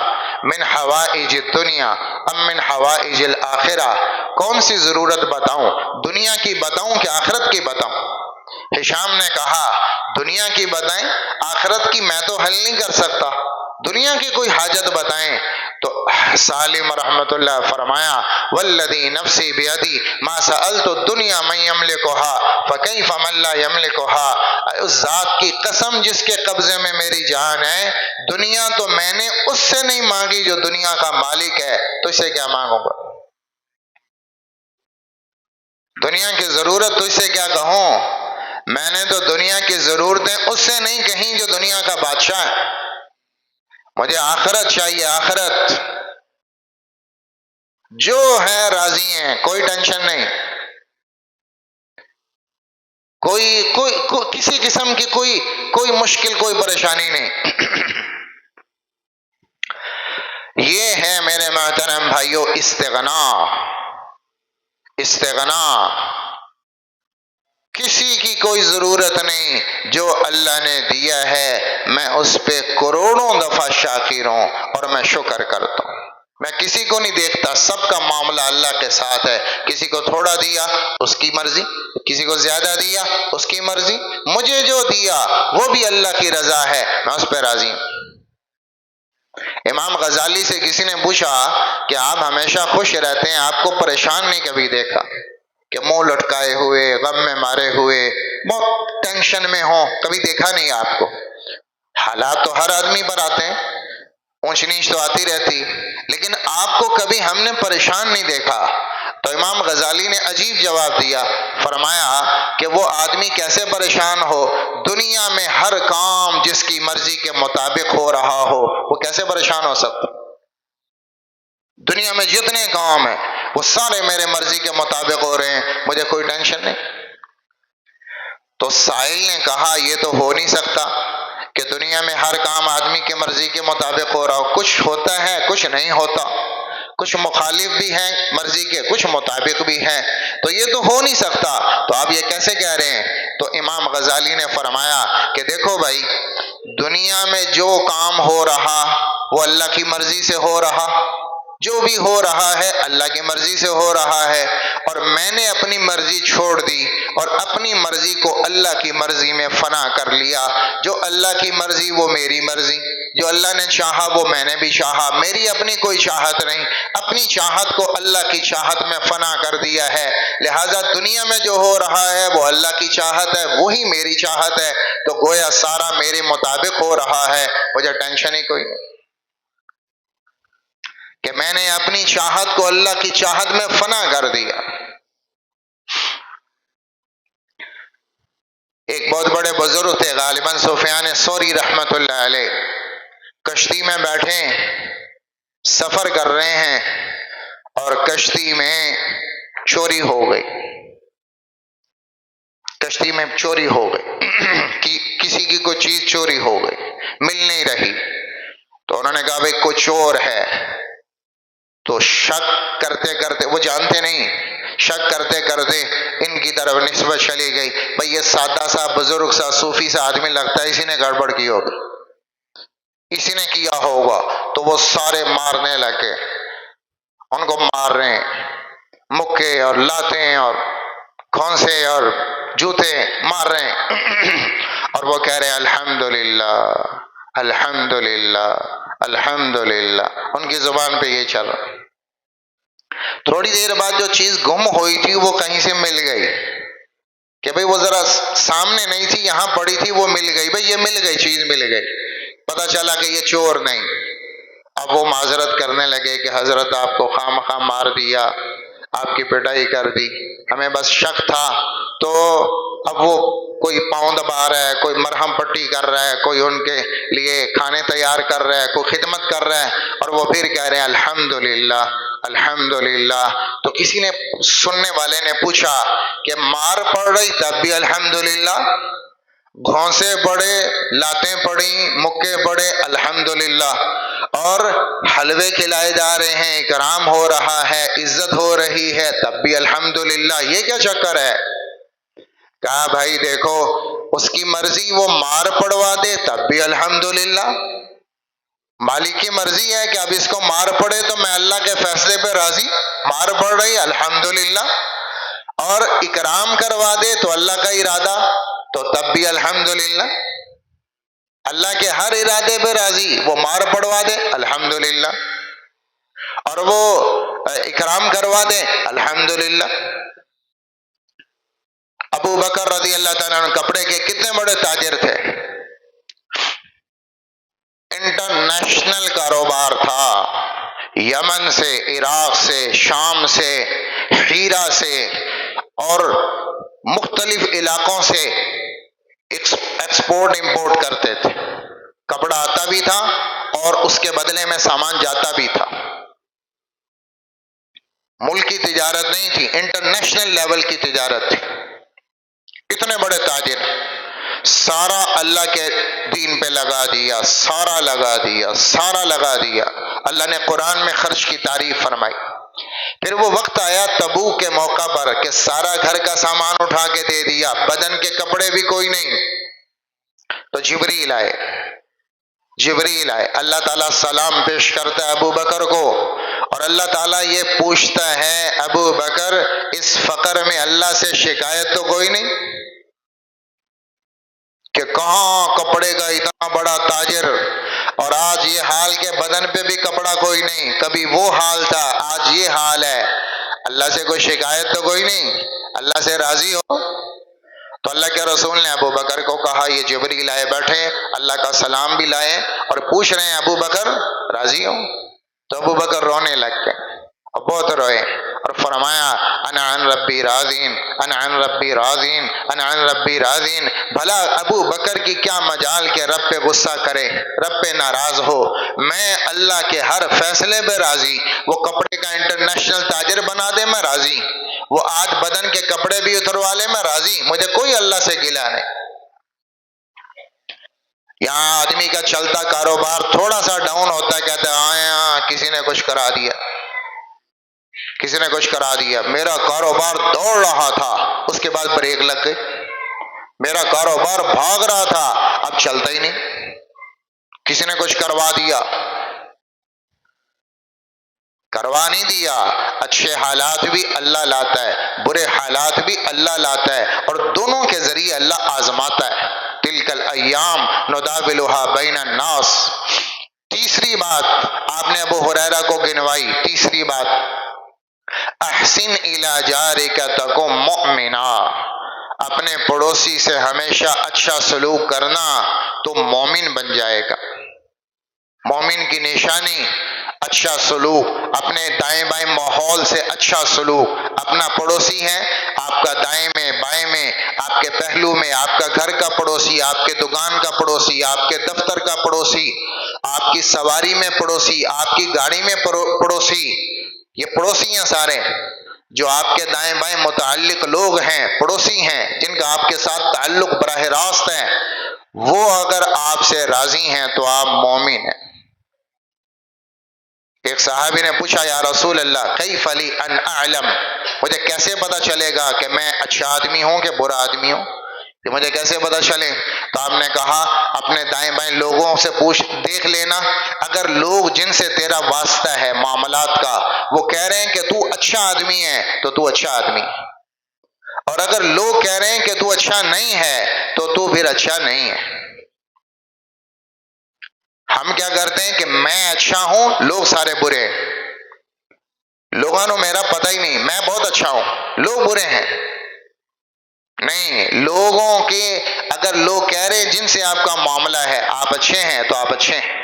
من حوائج الدنیا ام من حوائج الآخرہ، کون سی ضرورت بتاؤں، دنیا کی بتاؤں کہ آخرت کی بتاؤں؟ ہشام نے کہا دنیا کی بتائیں، آخرت کی میں تو حل نہیں کر سکتا، دنیا کی کوئی حاجت بتائیں۔ تو سالم رحمت اللہ فرمایا والذی نفسی بیدی ما سألت الدنیا من یملکها فکیف من لا یملکها، اس ذات کی قسم جس کے قبضے میں میری جان ہے، دنیا تو میں نے اس سے نہیں مانگی جو دنیا کا مالک ہے، تو اس سے کیا مانگوں گا؟ دنیا کی ضرورت تو اس سے کیا کہوں؟ میں نے تو دنیا کی ضرورتیں اس سے نہیں کہیں جو دنیا کا بادشاہ ہے، مجھے آخرت چاہیے، آخرت جو ہے راضی ہیں، کوئی ٹینشن نہیں، کوئی کسی قسم کی کوئی مشکل، کوئی پریشانی نہیں۔ یہ ہے میرے محترم بھائیو استغنا، استغنا، کسی کی کوئی ضرورت نہیں، جو اللہ نے دیا ہے میں اس پہ کروڑوں دفعہ شاکر ہوں اور میں شکر کرتا ہوں، میں کسی کو نہیں دیکھتا، سب کا معاملہ اللہ کے ساتھ ہے، کسی کو تھوڑا دیا اس کی مرضی، کسی کو زیادہ دیا اس کی مرضی، مجھے جو دیا وہ بھی اللہ کی رضا ہے، میں اس پہ راضی ہوں۔ امام غزالی سے کسی نے پوچھا کہ آپ ہمیشہ خوش رہتے ہیں، آپ کو پریشان نہیں کبھی دیکھا کہ منہ لٹکائے ہوئے، غم میں مارے ہوئے، بہت ٹینشن میں ہوں، کبھی دیکھا نہیں آپ کو۔ حالات تو ہر آدمی پر آتے ہیں، اونچ نیچ تو آتی رہتی، لیکن آپ کو کبھی ہم نے پریشان نہیں دیکھا۔ تو امام غزالی نے عجیب جواب دیا، فرمایا کہ وہ آدمی کیسے پریشان ہو، دنیا میں ہر کام جس کی مرضی کے مطابق ہو رہا ہو، وہ کیسے پریشان ہو سکتا؟ دنیا میں جتنے کام ہیں وہ سارے میرے مرضی کے مطابق ہو رہے ہیں، مجھے کوئی ٹینشن نہیں۔ تو سائل نے کہا یہ تو ہو نہیں سکتا کہ دنیا میں ہر کام آدمی کی مرضی کے مطابق ہو رہا ہو، کچھ ہوتا ہے کچھ نہیں ہوتا، کچھ مخالف بھی ہیں مرضی کے، کچھ مطابق بھی ہیں، تو یہ تو ہو نہیں سکتا، تو آپ یہ کیسے کہہ رہے ہیں؟ تو امام غزالی نے فرمایا کہ دیکھو بھائی، دنیا میں جو کام ہو رہا وہ اللہ کی مرضی سے ہو رہا، جو بھی ہو رہا ہے اللہ کی مرضی سے ہو رہا ہے، اور میں نے اپنی مرضی چھوڑ دی اور اپنی مرضی کو اللہ کی مرضی میں فنا کر لیا، جو اللہ کی مرضی وہ میری مرضی، جو اللہ نے چاہا وہ میں نے بھی چاہا، میری اپنی کوئی چاہت نہیں، اپنی چاہت کو اللہ کی چاہت میں فنا کر دیا ہے، لہٰذا دنیا میں جو ہو رہا ہے وہ اللہ کی چاہت ہے، وہی میری چاہت ہے، تو گویا سارا میرے مطابق ہو رہا ہے، مجھے ٹینشن ہی کوئی نہیں کہ میں نے اپنی چاہت کو اللہ کی چاہت میں فنا کر دیا۔ ایک بہت بڑے بزرگ تھے، غالباً سفیان ثوری رحمت اللہ علیہ، کشتی میں بیٹھے سفر کر رہے ہیں اور کشتی میں چوری ہو گئی، کشتی میں چوری ہو گئی، کسی کی کوئی چیز چوری ہو گئی، مل نہیں رہی، تو انہوں نے کہا بھئی کوئی چور ہے، تو شک کرتے کرتے، وہ جانتے نہیں، شک کرتے کرتے ان کی طرف نسبت چلی گئی، بھئی یہ سادہ سا بزرگ سا صوفی سا آدمی لگتا ہے اسی نے گڑبڑ کی ہوگی، اسی نے کیا ہوگا، تو وہ سارے مارنے لگے، ان کو مار رہے ہیں، مکے اور لاتیں اور کھونسے اور جوتے مار رہے ہیں، اور وہ کہہ رہے ہیں الحمدللہ الحمدللہ الحمدللہ، ان کی زبان پہ یہ چل رہا۔ تھوڑی دیر بعد جو چیز گم ہوئی تھی وہ کہیں سے مل گئی، کہ بھئی وہ ذرا سامنے نہیں تھی، یہاں پڑی تھی، وہ مل گئی، بھئی یہ مل گئی، چیز مل گئی، پتہ چلا کہ یہ چور نہیں۔ اب وہ معذرت کرنے لگے کہ حضرت آپ کو خواہ مار دیا، آپ کی پٹائی کر دی، ہمیں بس شک تھا، تو اب وہ کوئی پاؤں دبا رہا ہے، کوئی مرہم پٹی کر رہا ہے، کوئی ان کے لیے کھانے تیار کر رہا ہے، کوئی خدمت کر رہا ہے، اور وہ پھر کہہ رہے ہیں الحمدللہ الحمدللہ۔ تو کسی نے، سننے والے نے پوچھا کہ مار پڑ رہی تب بھی الحمدللہ، گھونسے پڑے، لاتیں پڑی، مکے پڑے، الحمدللہ، اور حلوے کھلائے جا رہے ہیں، اکرام ہو رہا ہے، عزت ہو رہی ہے، تب بھی الحمدللہ، یہ کیا چکر ہے؟ کہا بھائی دیکھو، اس کی مرضی وہ مار پڑوا دے تب بھی الحمدللہ، مالک کی مرضی ہے کہ اب اس کو مار پڑے تو میں اللہ کے فیصلے پہ راضی، مار پڑ رہی الحمدللہ، اور اکرام کروا دے تو اللہ کا ارادہ تو تب بھی الحمدللہ، اللہ کے ہر ارادے پہ راضی، وہ مار پڑوا دے الحمدللہ، اور وہ اکرام کروا دے الحمدللہ۔ ابو بکر رضی اللہ تعالیٰ عنہ کپڑے کے کتنے بڑے تاجر تھے، انٹرنیشنل کاروبار تھا، یمن سے، عراق سے، شام سے، حیرہ سے اور مختلف علاقوں سے ایکسپورٹ امپورٹ کرتے تھے، کپڑا آتا بھی تھا اور اس کے بدلے میں سامان جاتا بھی تھا، ملکی تجارت نہیں تھی، انٹرنیشنل لیول کی تجارت تھی، اتنے بڑے تاجر، سارا اللہ کے دین پہ لگا دیا، سارا لگا دیا، سارا لگا دیا، اللہ نے قرآن میں خرچ کی تعریف فرمائی۔ پھر وہ وقت آیا تبوک کے موقع پر کہ سارا گھر کا سامان اٹھا کے دے دیا، بدن کے کپڑے بھی کوئی نہیں، تو جبریل آئے، جبریل آئے، اللہ تعالیٰ سلام پیش کرتا ہے ابو بکر کو، اور اللہ تعالیٰ یہ پوچھتا ہے ابو بکر اس فقر میں اللہ سے شکایت تو کوئی نہیں، کہ کہاں کپڑے کا اتنا بڑا تاجر اور آج یہ حال کہ بدن پہ بھی کپڑا کوئی نہیں، کبھی وہ حال تھا آج یہ حال ہے، اللہ سے کوئی شکایت تو کوئی نہیں، اللہ سے راضی ہو؟ تو اللہ کے رسول نے ابو بکر کو کہا یہ جبریل آئے بیٹھے، اللہ کا سلام بھی لائے اور پوچھ رہے ہیں ابو بکر راضی ہو؟ تو ابو بکر رونے لگ گئے اور بہت روئے اور فرمایا انا عن ربی راضین، انا عن ربی راضین، انا عن ربی راضین۔ بھلا ابو بکر کی کیا مجال کہ رب پہ غصہ کرے، رب پہ ناراض ہو، میں اللہ کے ہر فیصلے پہ راضی، وہ کپڑے کا انٹرنیشنل تاجر بنا دے میں راضی، وہ آج بدن کے کپڑے بھی اتروا لے میں راضی، مجھے کوئی اللہ سے گلہ نہیں۔ یہاں آدمی کا چلتا کاروبار تھوڑا سا ڈاؤن ہوتا ہے، کہتا ہے آیا کسی نے کچھ کرا دیا، کسی نے کچھ کرا دیا، میرا کاروبار دوڑ رہا تھا اس کے بعد بریک لگ گئی، میرا کاروبار بھاگ رہا تھا اب چلتا ہی نہیں، کسی نے کچھ کروا دیا، کروا نہیں دیا۔ اچھے حالات بھی اللہ لاتا ہے، برے حالات بھی اللہ لاتا ہے، اور دونوں کے ذریعے اللہ آزماتا ہے۔ تلک الایام نداولها بین الناس۔ تیسری بات آپ نے ابو ہریرہ کو گنوائی، تیسری بات احسن الی جارک تکن مؤمنا، اپنے پڑوسی سے ہمیشہ اچھا سلوک کرنا تو مومن بن جائے گا۔ مومن کی نشانی اچھا سلوک، اپنے دائیں بائیں ماحول سے اچھا سلوک، اپنا پڑوسی ہے آپ کا دائیں میں بائیں میں، آپ کے پہلو میں، آپ کا گھر کا پڑوسی، آپ کے دکان کا پڑوسی، آپ کے دفتر کا پڑوسی، آپ کی سواری میں پڑوسی، آپ کی گاڑی میں پڑوسی، یہ پڑوسی ہیں سارے جو آپ کے دائیں بائیں متعلق لوگ ہیں، پڑوسی ہیں جن کا آپ کے ساتھ تعلق براہ راست ہے، وہ اگر آپ سے راضی ہیں تو آپ مومن ہیں۔ ایک صحابی نے پوچھا یا رسول اللہ کیف لی ان اعلم، مجھے کیسے پتا چلے گا کہ میں اچھا آدمی ہوں کہ برا آدمی ہوں، کہ مجھے کیسے پتا چلے؟ تو آپ نے کہا اپنے دائیں بائیں لوگوں سے دیکھ لینا، اگر لوگ جن سے تیرا واسطہ ہے معاملات کا وہ کہہ رہے ہیں کہ تو اچھا آدمی ہے تو تو اچھا آدمی، اور اگر لوگ کہہ رہے ہیں کہ تو اچھا نہیں ہے تو تو پھر اچھا نہیں ہے۔ ہم کیا کرتے ہیں کہ میں اچھا ہوں لوگ سارے برے، لوگوں نے میرا پتہ ہی نہیں، میں بہت اچھا ہوں لوگ برے ہیں۔ نہیں، لوگوں کے اگر لوگ کہہ رہے ہیں جن سے آپ کا معاملہ ہے آپ اچھے ہیں تو آپ اچھے ہیں،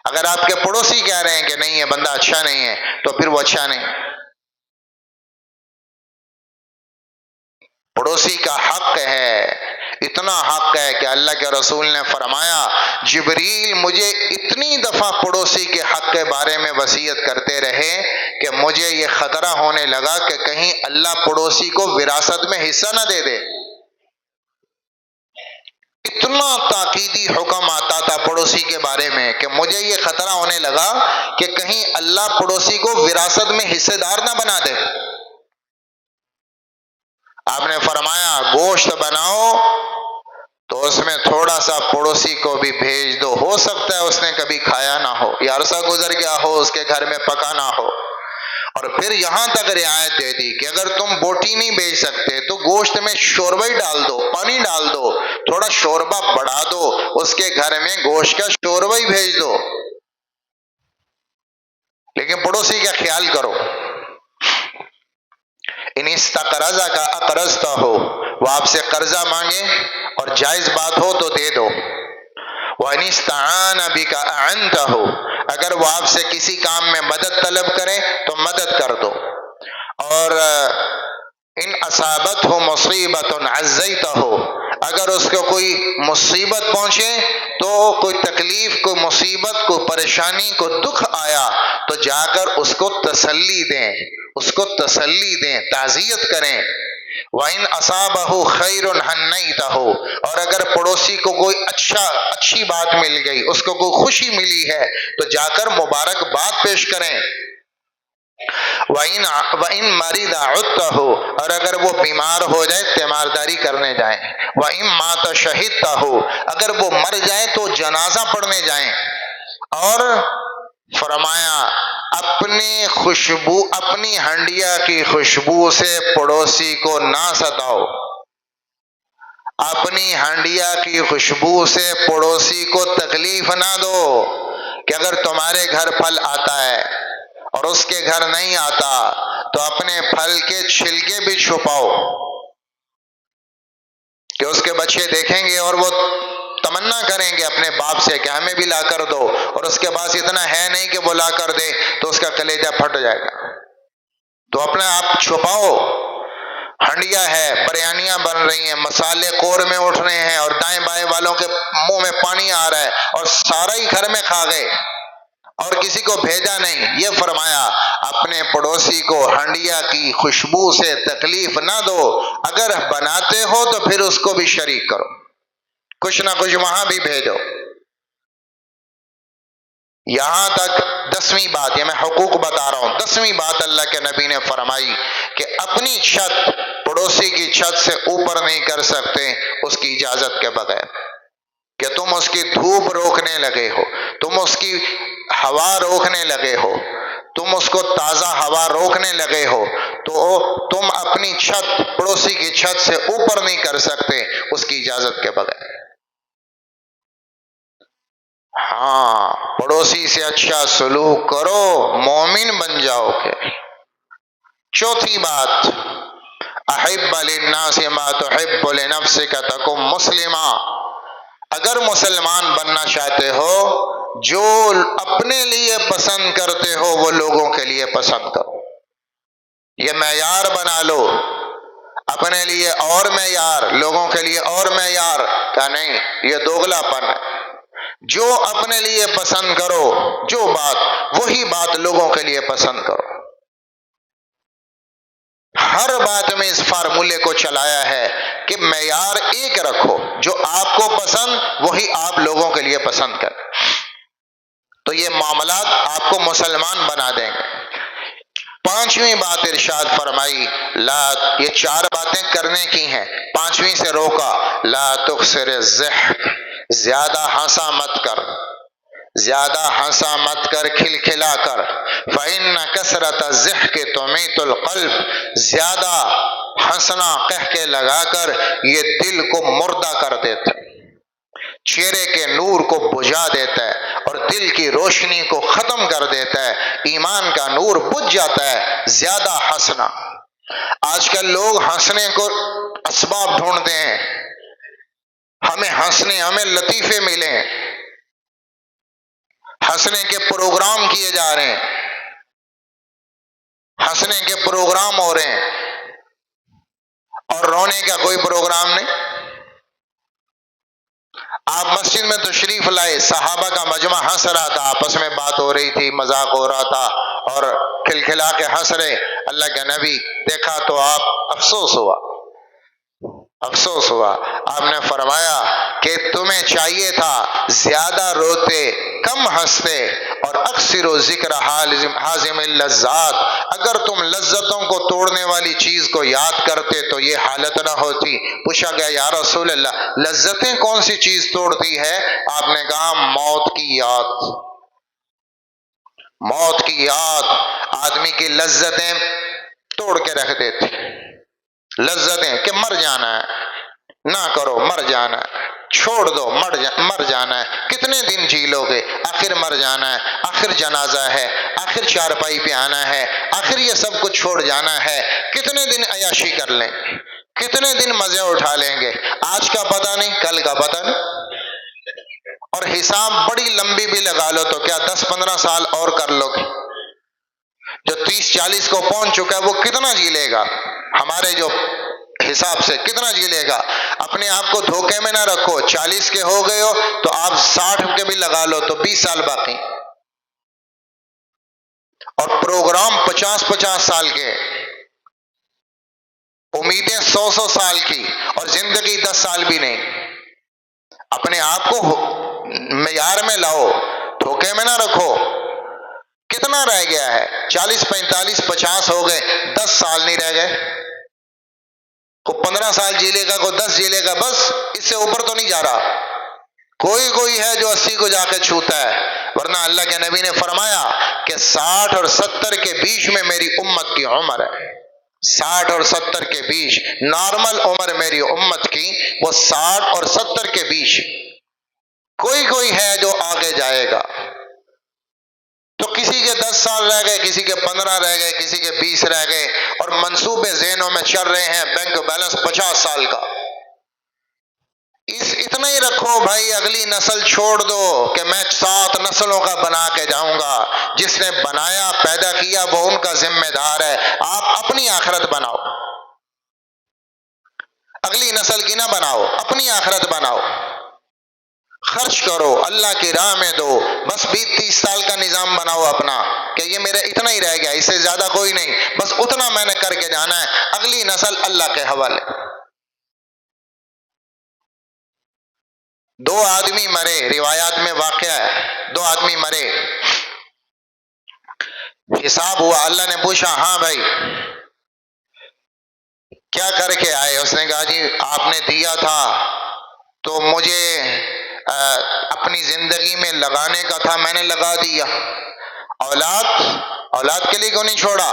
اگر آپ کے پڑوسی کہہ رہے ہیں کہ نہیں یہ بندہ اچھا نہیں ہے تو پھر وہ اچھا نہیں۔ پڑوسی کا حق ہے، اتنا حق ہے کہ اللہ کے رسول نے فرمایا جبریل مجھے اتنی دفعہ پڑوسی کے حق کے بارے میں وصیت کرتے رہے کہ مجھے یہ خطرہ ہونے لگا کہ کہیں اللہ پڑوسی کو وراثت میں حصہ نہ دے دے۔ اتنا تاکیدی حکم آتا تھا پڑوسی کے بارے میں کہ مجھے یہ خطرہ ہونے لگا کہ کہیں اللہ پڑوسی کو وراثت میں حصے دار نہ بنا دے۔ آپ نے فرمایا گوشت بناؤ تو اس میں تھوڑا سا پڑوسی کو بھی بھیج دو، ہو سکتا ہے اس نے کبھی کھایا نہ ہو یا عرصہ گزر گیا ہو اس کے گھر میں پکا نہ ہو، اور پھر یہاں تک رعایت دے دی کہ اگر تم بوٹی نہیں بیچ سکتے تو گوشت میں شوربہ ہی ڈال دو، پانی ڈال دو، تھوڑا شوربہ بڑھا دو، اس کے گھر میں گوشت کا شوربہ ہی بھیج دو، لیکن پڑوسی کا خیال کرو۔ ان استقرض کا اقرضتا ہو، وہ آپ سے قرضہ مانگے اور جائز بات ہو تو دے دو۔ وَإِنِ اسْتَعَانَ بِكَ أَعَنْتَهُ، اگر وہ آپ سے کسی کام میں مدد طلب کرے تو مدد کر دو۔ اور ان اصابتہ مصیبت عزیتہ، اگر اس کو کوئی مصیبت پہنچے تو کوئی تکلیف، کوئی مصیبت، کوئی پریشانی، کوئی دکھ آیا تو جا کر اس کو تسلی دیں، اس کو تسلی دیں، تعزیت کریں۔ وَإِنْ أَصَابَهُ خَيْرٌ حَنَّيْتَهُ، اور اگر پڑوسی کو کوئی اچھی بات مل گئی، اس کو کوئی خوشی ملی ہے تو جا کر مبارکباد پیش کریں۔ وَإِنْ مَرِضَ عُدْتَهُ، اور اگر وہ بیمار ہو جائے تیمارداری کرنے جائیں۔ وَإِنْ مَاتَ شَهِدْتَهُ، اگر وہ مر جائے تو جنازہ پڑھنے جائیں۔ اور فرمایا اپنی خوشبو، اپنی ہنڈیا کی خوشبو سے پڑوسی کو نہ ستاؤ، اپنی ہنڈیا کی خوشبو سے پڑوسی کو تکلیف نہ دو، کہ اگر تمہارے گھر پھل آتا ہے اور اس کے گھر نہیں آتا تو اپنے پھل کے چھلکے بھی چھپاؤ، کہ اس کے بچے دیکھیں گے اور وہ تمنا کریں گے اپنے باپ سے کہ ہمیں بھی لا کر دو، اور اس کے پاس اتنا ہے نہیں کہ وہ لا کر دے تو اس کا کلیجہ پھٹ جائے گا۔ تو اپنے آپ چھپاؤ، ہنڈیا ہے، بریانیاں بن رہی ہیں، مسالے قورمے اٹھ رہے ہیں اور دائیں بائیں والوں کے منہ میں پانی آ رہا ہے اور سارا ہی گھر میں کھا گئے اور کسی کو بھیجا نہیں۔ یہ فرمایا اپنے پڑوسی کو ہنڈیا کی خوشبو سے تکلیف نہ دو، اگر بناتے ہو تو پھر اس کو بھی شریک کرو، کچھ نہ کچھ وہاں بھی بھیجو۔ یہاں تک 10ویں بات، یہ میں حقوق بتا رہا ہوں، 10ویں بات اللہ کے نبی نے فرمائی کہ اپنی چھت پڑوسی کی چھت سے اوپر نہیں کر سکتے اس کی اجازت کے بغیر، کہ تم اس کی دھوپ روکنے لگے ہو، تم اس کی ہوا روکنے لگے ہو، تم اس کو تازہ ہوا روکنے لگے ہو، تو تم اپنی چھت پڑوسی کی چھت سے اوپر نہیں کر سکتے اس کی اجازت کے بغیر۔ ہاں، پڑوسی سے اچھا سلوک کرو، مومن بن جاؤ گے۔ چوتھی بات، احب للناس ما تحب لنفسک تکن مسلما، اگر مسلمان بننا چاہتے ہو جو اپنے لیے پسند کرتے ہو وہ لوگوں کے لیے پسند کرو، یہ معیار بنا لو، اپنے لیے اور معیار، لوگوں کے لیے اور معیار کا نہیں، یہ دوگلا پن ہے۔ جو اپنے لیے پسند کرو، جو بات وہی بات لوگوں کے لیے پسند کرو۔ ہر بات میں اس فارمولے کو چلایا ہے کہ معیار ایک رکھو، جو آپ کو پسند وہی آپ لوگوں کے لیے پسند کریں، تو یہ معاملات آپ کو مسلمان بنا دیں گے۔ 5ویں بات ارشاد فرمائی، یہ 4 باتیں کرنے کی ہیں، 5ویں سے روکا، لا تکثر الضحک، زیادہ ہنسا مت کر، زیادہ ہنسا مت کر، کھلکھلا کر، فإن کثرت الضحک تمیت القلب، زیادہ ہنسنا قہقہ لگا کر یہ دل کو مردہ کر دیتا ہے، چہرے کے نور کو بجھا دیتا ہے اور دل کی روشنی کو ختم کر دیتا ہے، ایمان کا نور بجھ جاتا ہے زیادہ ہنسنا۔ آج کل لوگ ہنسنے کو اسباب ڈھونڈتے ہیں، ہمیں ہنسنے، ہمیں لطیفے ملیں، ہنسنے کے پروگرام کیے جا رہے ہیں، ہنسنے کے پروگرام ہو رہے ہیں اور رونے کا کوئی پروگرام نہیں۔ آپ مسجد میں تشریف لائے، صحابہ کا مجمع ہنس رہا تھا، آپس میں بات ہو رہی تھی، مذاق ہو رہا تھا اور کھلکھلا کے ہنس رہے، اللہ کے نبی دیکھا تو آپ افسوس ہوا، افسوس ہوا۔ آپ نے فرمایا کہ تمہیں چاہیے تھا زیادہ روتے، کم ہنستے، اور اکثر ذکر حازم اللذات، اگر تم لذتوں کو توڑنے والی چیز کو یاد کرتے تو یہ حالت نہ ہوتی۔ پوچھا گیا یا رسول اللہ لذتیں کون سی چیز توڑتی ہے؟ آپ نے کہا موت کی یاد، موت کی یاد۔ آدمی کی لذتیں توڑ کے رکھ دیتی، لذتیں کہ مر جانا ہے، نہ کرو مر جانا ہے، چھوڑ دو مر جانا ہے، کتنے دن جی لو گے، آخر مر جانا ہے، آخر جنازہ ہے، آخر چارپائی پہ آنا ہے، آخر یہ سب کچھ چھوڑ جانا ہے، کتنے دن عیاشی کر لیں، کتنے دن مزے اٹھا لیں گے، آج کا پتہ نہیں کل کا پتہ نہیں، اور حساب بڑی لمبی بھی لگا لو تو کیا 10-15 سال اور کر لو گے، جو 30-40 کو پہنچ چکا ہے وہ کتنا جی لے گا، ہمارے جو حساب سے کتنا جی لے گا۔ اپنے آپ کو دھوکے میں نہ رکھو، 40 کے ہو گئے ہو تو آپ 60 کے بھی لگا لو تو 20 سال باقی، اور پروگرام 50-50 سال کے، امیدیں 100 سال کی، اور زندگی 10 سال بھی نہیں۔ اپنے آپ کو معیار میں لاؤ، دھوکے میں نہ رکھو۔ کتنا رہ گیا ہے؟ 40 45 50 ہو گئے، 10 سال نہیں رہ گئے، کوئی 15 سال جی لے گا، کوئی 10 جی لے گا، بس اس سے اوپر تو نہیں جا رہا۔ کوئی ہے جو 80 کو جا کے چھوتا ہے، ورنہ اللہ کے نبی نے فرمایا کہ 60 اور 70 کے بیچ میں میری امت کی عمر ہے، 60 اور 70 کے بیچ نارمل عمر میری امت کی وہ 60 اور 70 کے بیچ، کوئی ہے جو آگے جائے گا۔ تو کسی کے 10 سال رہ گئے، کسی کے 15 رہ گئے، کسی کے 20 رہ گئے، اور منصوبے ذہنوں میں چل رہے ہیں بینک بیلنس 50 سال کا۔ اتنا ہی رکھو بھائی، اگلی نسل چھوڑ دو کہ میں 7 نسلوں کا بنا کے جاؤں گا، جس نے بنایا پیدا کیا وہ ان کا ذمہ دار ہے، آپ اپنی آخرت بناؤ، اگلی نسل کی نہ بناؤ، اپنی آخرت بناؤ، خرچ کرو، اللہ کی راہ میں دو، بس 20-30 سال کا نظام بناؤ اپنا کہ یہ میرا اتنا ہی رہ گیا، اس سے زیادہ کوئی نہیں، بس اتنا میں نے کر کے جانا ہے، اگلی نسل اللہ کے حوالے۔ 2 آدمی مرے، روایات میں واقعہ ہے، 2 آدمی مرے، حساب ہوا، اللہ نے پوچھا ہاں بھائی کیا کر کے آئے؟ اس نے کہا جی آپ نے دیا تھا تو مجھے اپنی زندگی میں لگانے کا تھا، میں نے لگا دیا، اولاد کے لیے کیوں نہیں چھوڑا؟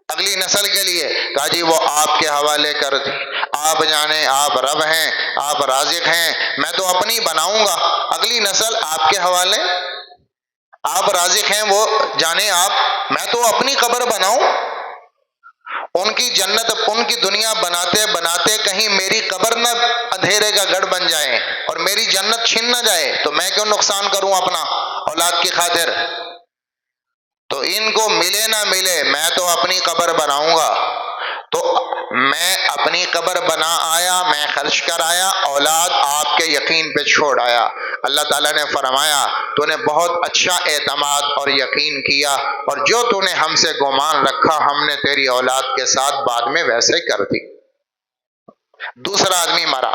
اگلی نسل کے لیے۔ کہا جی وہ آپ کے حوالے کر دی، آپ جانے، آپ رب ہیں، آپ رازق ہیں، میں تو اپنی بناؤں گا، اگلی نسل آپ کے حوالے، آپ رازق ہیں وہ جانے آپ، میں تو اپنی قبر بناؤں، ان کی جنت، ان کی دنیا بناتے بناتے کہیں میری قبر نہ اندھیرے کا گڑھ بن جائے اور میری جنت چھن نہ جائے، تو میں کیوں نقصان کروں اپنا اولاد کی خاطر؟ تو ان کو ملے نہ ملے میں تو اپنی قبر بناؤں گا، تو میں اپنی قبر بنا آیا، میں خرچ کر آیا، اولاد آپ کے یقین پہ چھوڑ آیا۔ اللہ تعالیٰ نے فرمایا تو نے بہت اچھا اعتماد اور یقین کیا، اور جو تو نے ہم سے گمان رکھا ہم نے تیری اولاد کے ساتھ بعد میں ویسے کر دی۔ دوسرا آدمی مرا،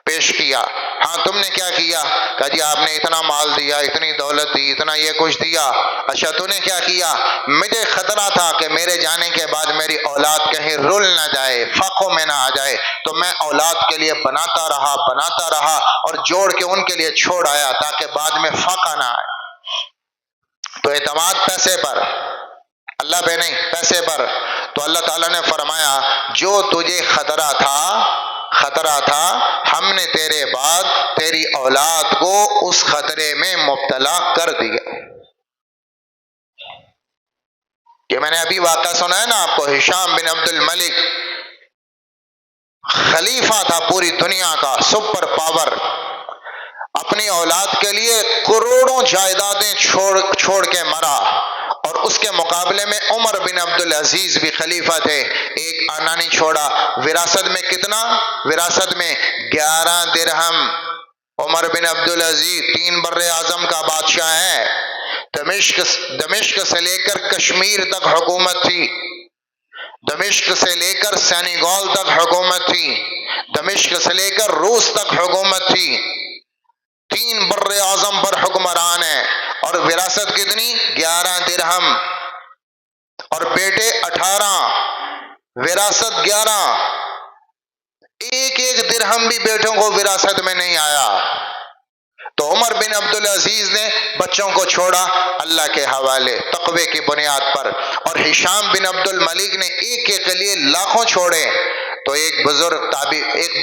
پیش کیا، ہاں تم نے کیا کیا؟ کہا جی آپ نے اتنا مال دیا، اتنی دولت دی، اتنا یہ کچھ دیا۔ اچھا تو نے کیا کیا؟ مجھے خطرہ تھا کہ میرے جانے کے بعد میری اولاد کہیں رل نہ جائے، فقر میں نہ آ جائے، تو میں اولاد کے لیے بناتا رہا اور جوڑ کے ان کے لیے چھوڑ آیا تاکہ بعد میں فقر نہ آئے۔ تو اعتماد پیسے پر، اللہ پہ نہیں، پیسے پر۔ تو اللہ تعالیٰ نے فرمایا جو تجھے خطرہ تھا ہم نے تیرے بعد تیری اولاد کو اس خطرے میں مبتلا کر دیا۔ کہ میں نے ابھی واقعہ سنا ہے نا آپ کو، ہشام بن عبد الملک خلیفہ تھا پوری دنیا کا، سپر پاور، اپنی اولاد کے لیے کروڑوں جائیدادیں چھوڑ کے مرا، اور اس کے مقابلے میں عمر بن عبد العزیز بھی خلیفہ تھے، ایک آنا نہیں چھوڑا۔ وراثت میں کتنا؟ وراثت میں 11 درہم۔ عمر بن عبد العزیز 3 بر اعظم کا بادشاہ ہے، دمشق سے لے کر کشمیر تک حکومت تھی، دمشق سے لے کر سینیگال تک حکومت تھی، دمشق سے لے کر روس تک حکومت تھی، 3 بر اعظم پر حکمران ہے، اور وراثت کتنی؟ 11 درہم، اور بیٹے 18، وراثت 11، ایک درہم بھی بیٹوں کو وراثت میں نہیں آیا۔ تو عمر بن عبدالعزیز نے بچوں کو چھوڑا اللہ کے حوالے تقوی کی بنیاد پر، اور ہشام بن عبد الملک نے ایک ایک کے لیے لاکھوں چھوڑے۔ تو ایک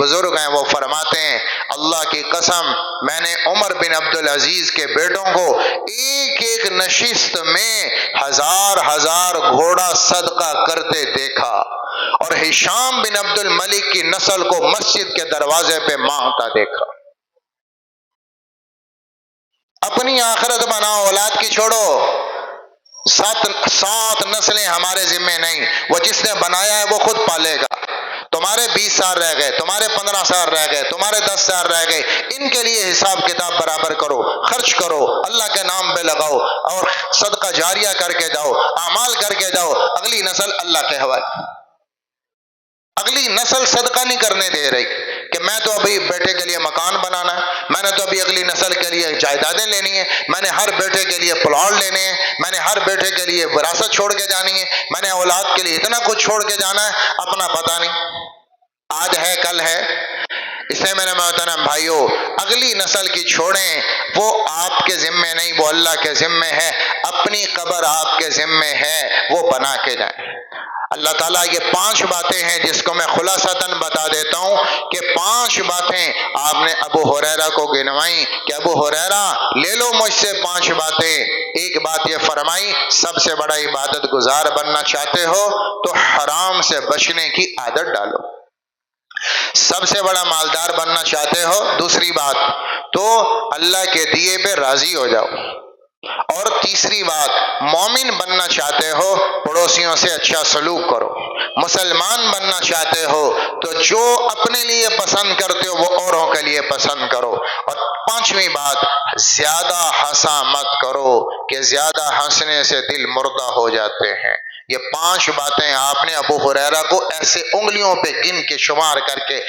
بزرگ ہیں، وہ فرماتے ہیں اللہ کی قسم میں نے عمر بن عبدالعزیز کے بیٹوں کو ایک ایک نشست میں ہزار گھوڑا صدقہ کرتے دیکھا، اور ہشام بن عبد الملک کی نسل کو مسجد کے دروازے پہ مانگتا دیکھا۔ اپنی آخرت بناؤ، اولاد کی چھوڑو، سات نسلیں ہمارے ذمہ نہیں، وہ جس نے بنایا ہے وہ خود پالے گا۔ تمہارے 20 سال رہ گئے، تمہارے 15 سال رہ گئے، تمہارے 10 سال رہ گئے، ان کے لیے حساب کتاب برابر کرو، خرچ کرو، اللہ کے نام پہ لگاؤ، اور صدقہ جاریہ کر کے جاؤ، اعمال کر کے جاؤ۔ اگلی نسل اللہ کے حوالے۔ اگلی نسل صدقہ نہیں کرنے دے رہی کہ میں تو ابھی بیٹے کے لیے مکان بنانا ہے، میں نے تو ابھی اگلی نسل کے لیے جائیدادیں لینی ہیں، میں نے ہر بیٹے کے لیے پلاٹ لینے ہیں، میں نے ہر بیٹے کے لیے وراثت چھوڑ کے جانی ہے، میں نے اولاد کے لیے اتنا کچھ چھوڑ کے جانا ہے، اپنا پتہ نہیں، آج ہے کل ہے۔ اس لیے میرے محترم بھائیوں، اگلی نسل کی چھوڑیں، وہ آپ کے ذمے نہیں، وہ اللہ کے ذمے ہے، اپنی قبر آپ کے ذمے ہے، وہ بنا کے جائیں۔ اللہ تعالیٰ یہ 5 باتیں ہیں جس کو میں خلاصتاً بتا دیتا ہوں کہ 5 باتیں آپ نے ابو ہریرہ کو گنوائیں کہ ابو ہریرہ لے لو مجھ سے 5 باتیں۔ ایک بات یہ فرمائی، سب سے بڑا عبادت گزار بننا چاہتے ہو تو حرام سے بچنے کی عادت ڈالو۔ سب سے بڑا مالدار بننا چاہتے ہو، دوسری بات تو اللہ کے دیے پہ راضی ہو جاؤ، اور تیسری بات مومن بننا چاہتے ہو پڑوسیوں سے اچھا سلوک کرو، مسلمان بننا چاہتے ہو تو جو اپنے لیے پسند کرتے ہو وہ اوروں کے لیے پسند کرو، اور 5ویں بات زیادہ ہنسا مت کرو کہ زیادہ ہنسنے سے دل مردہ ہو جاتے ہیں۔ یہ 5 باتیں آپ نے ابو ہریرہ کو ایسے انگلیوں پہ گن کے شمار کر کے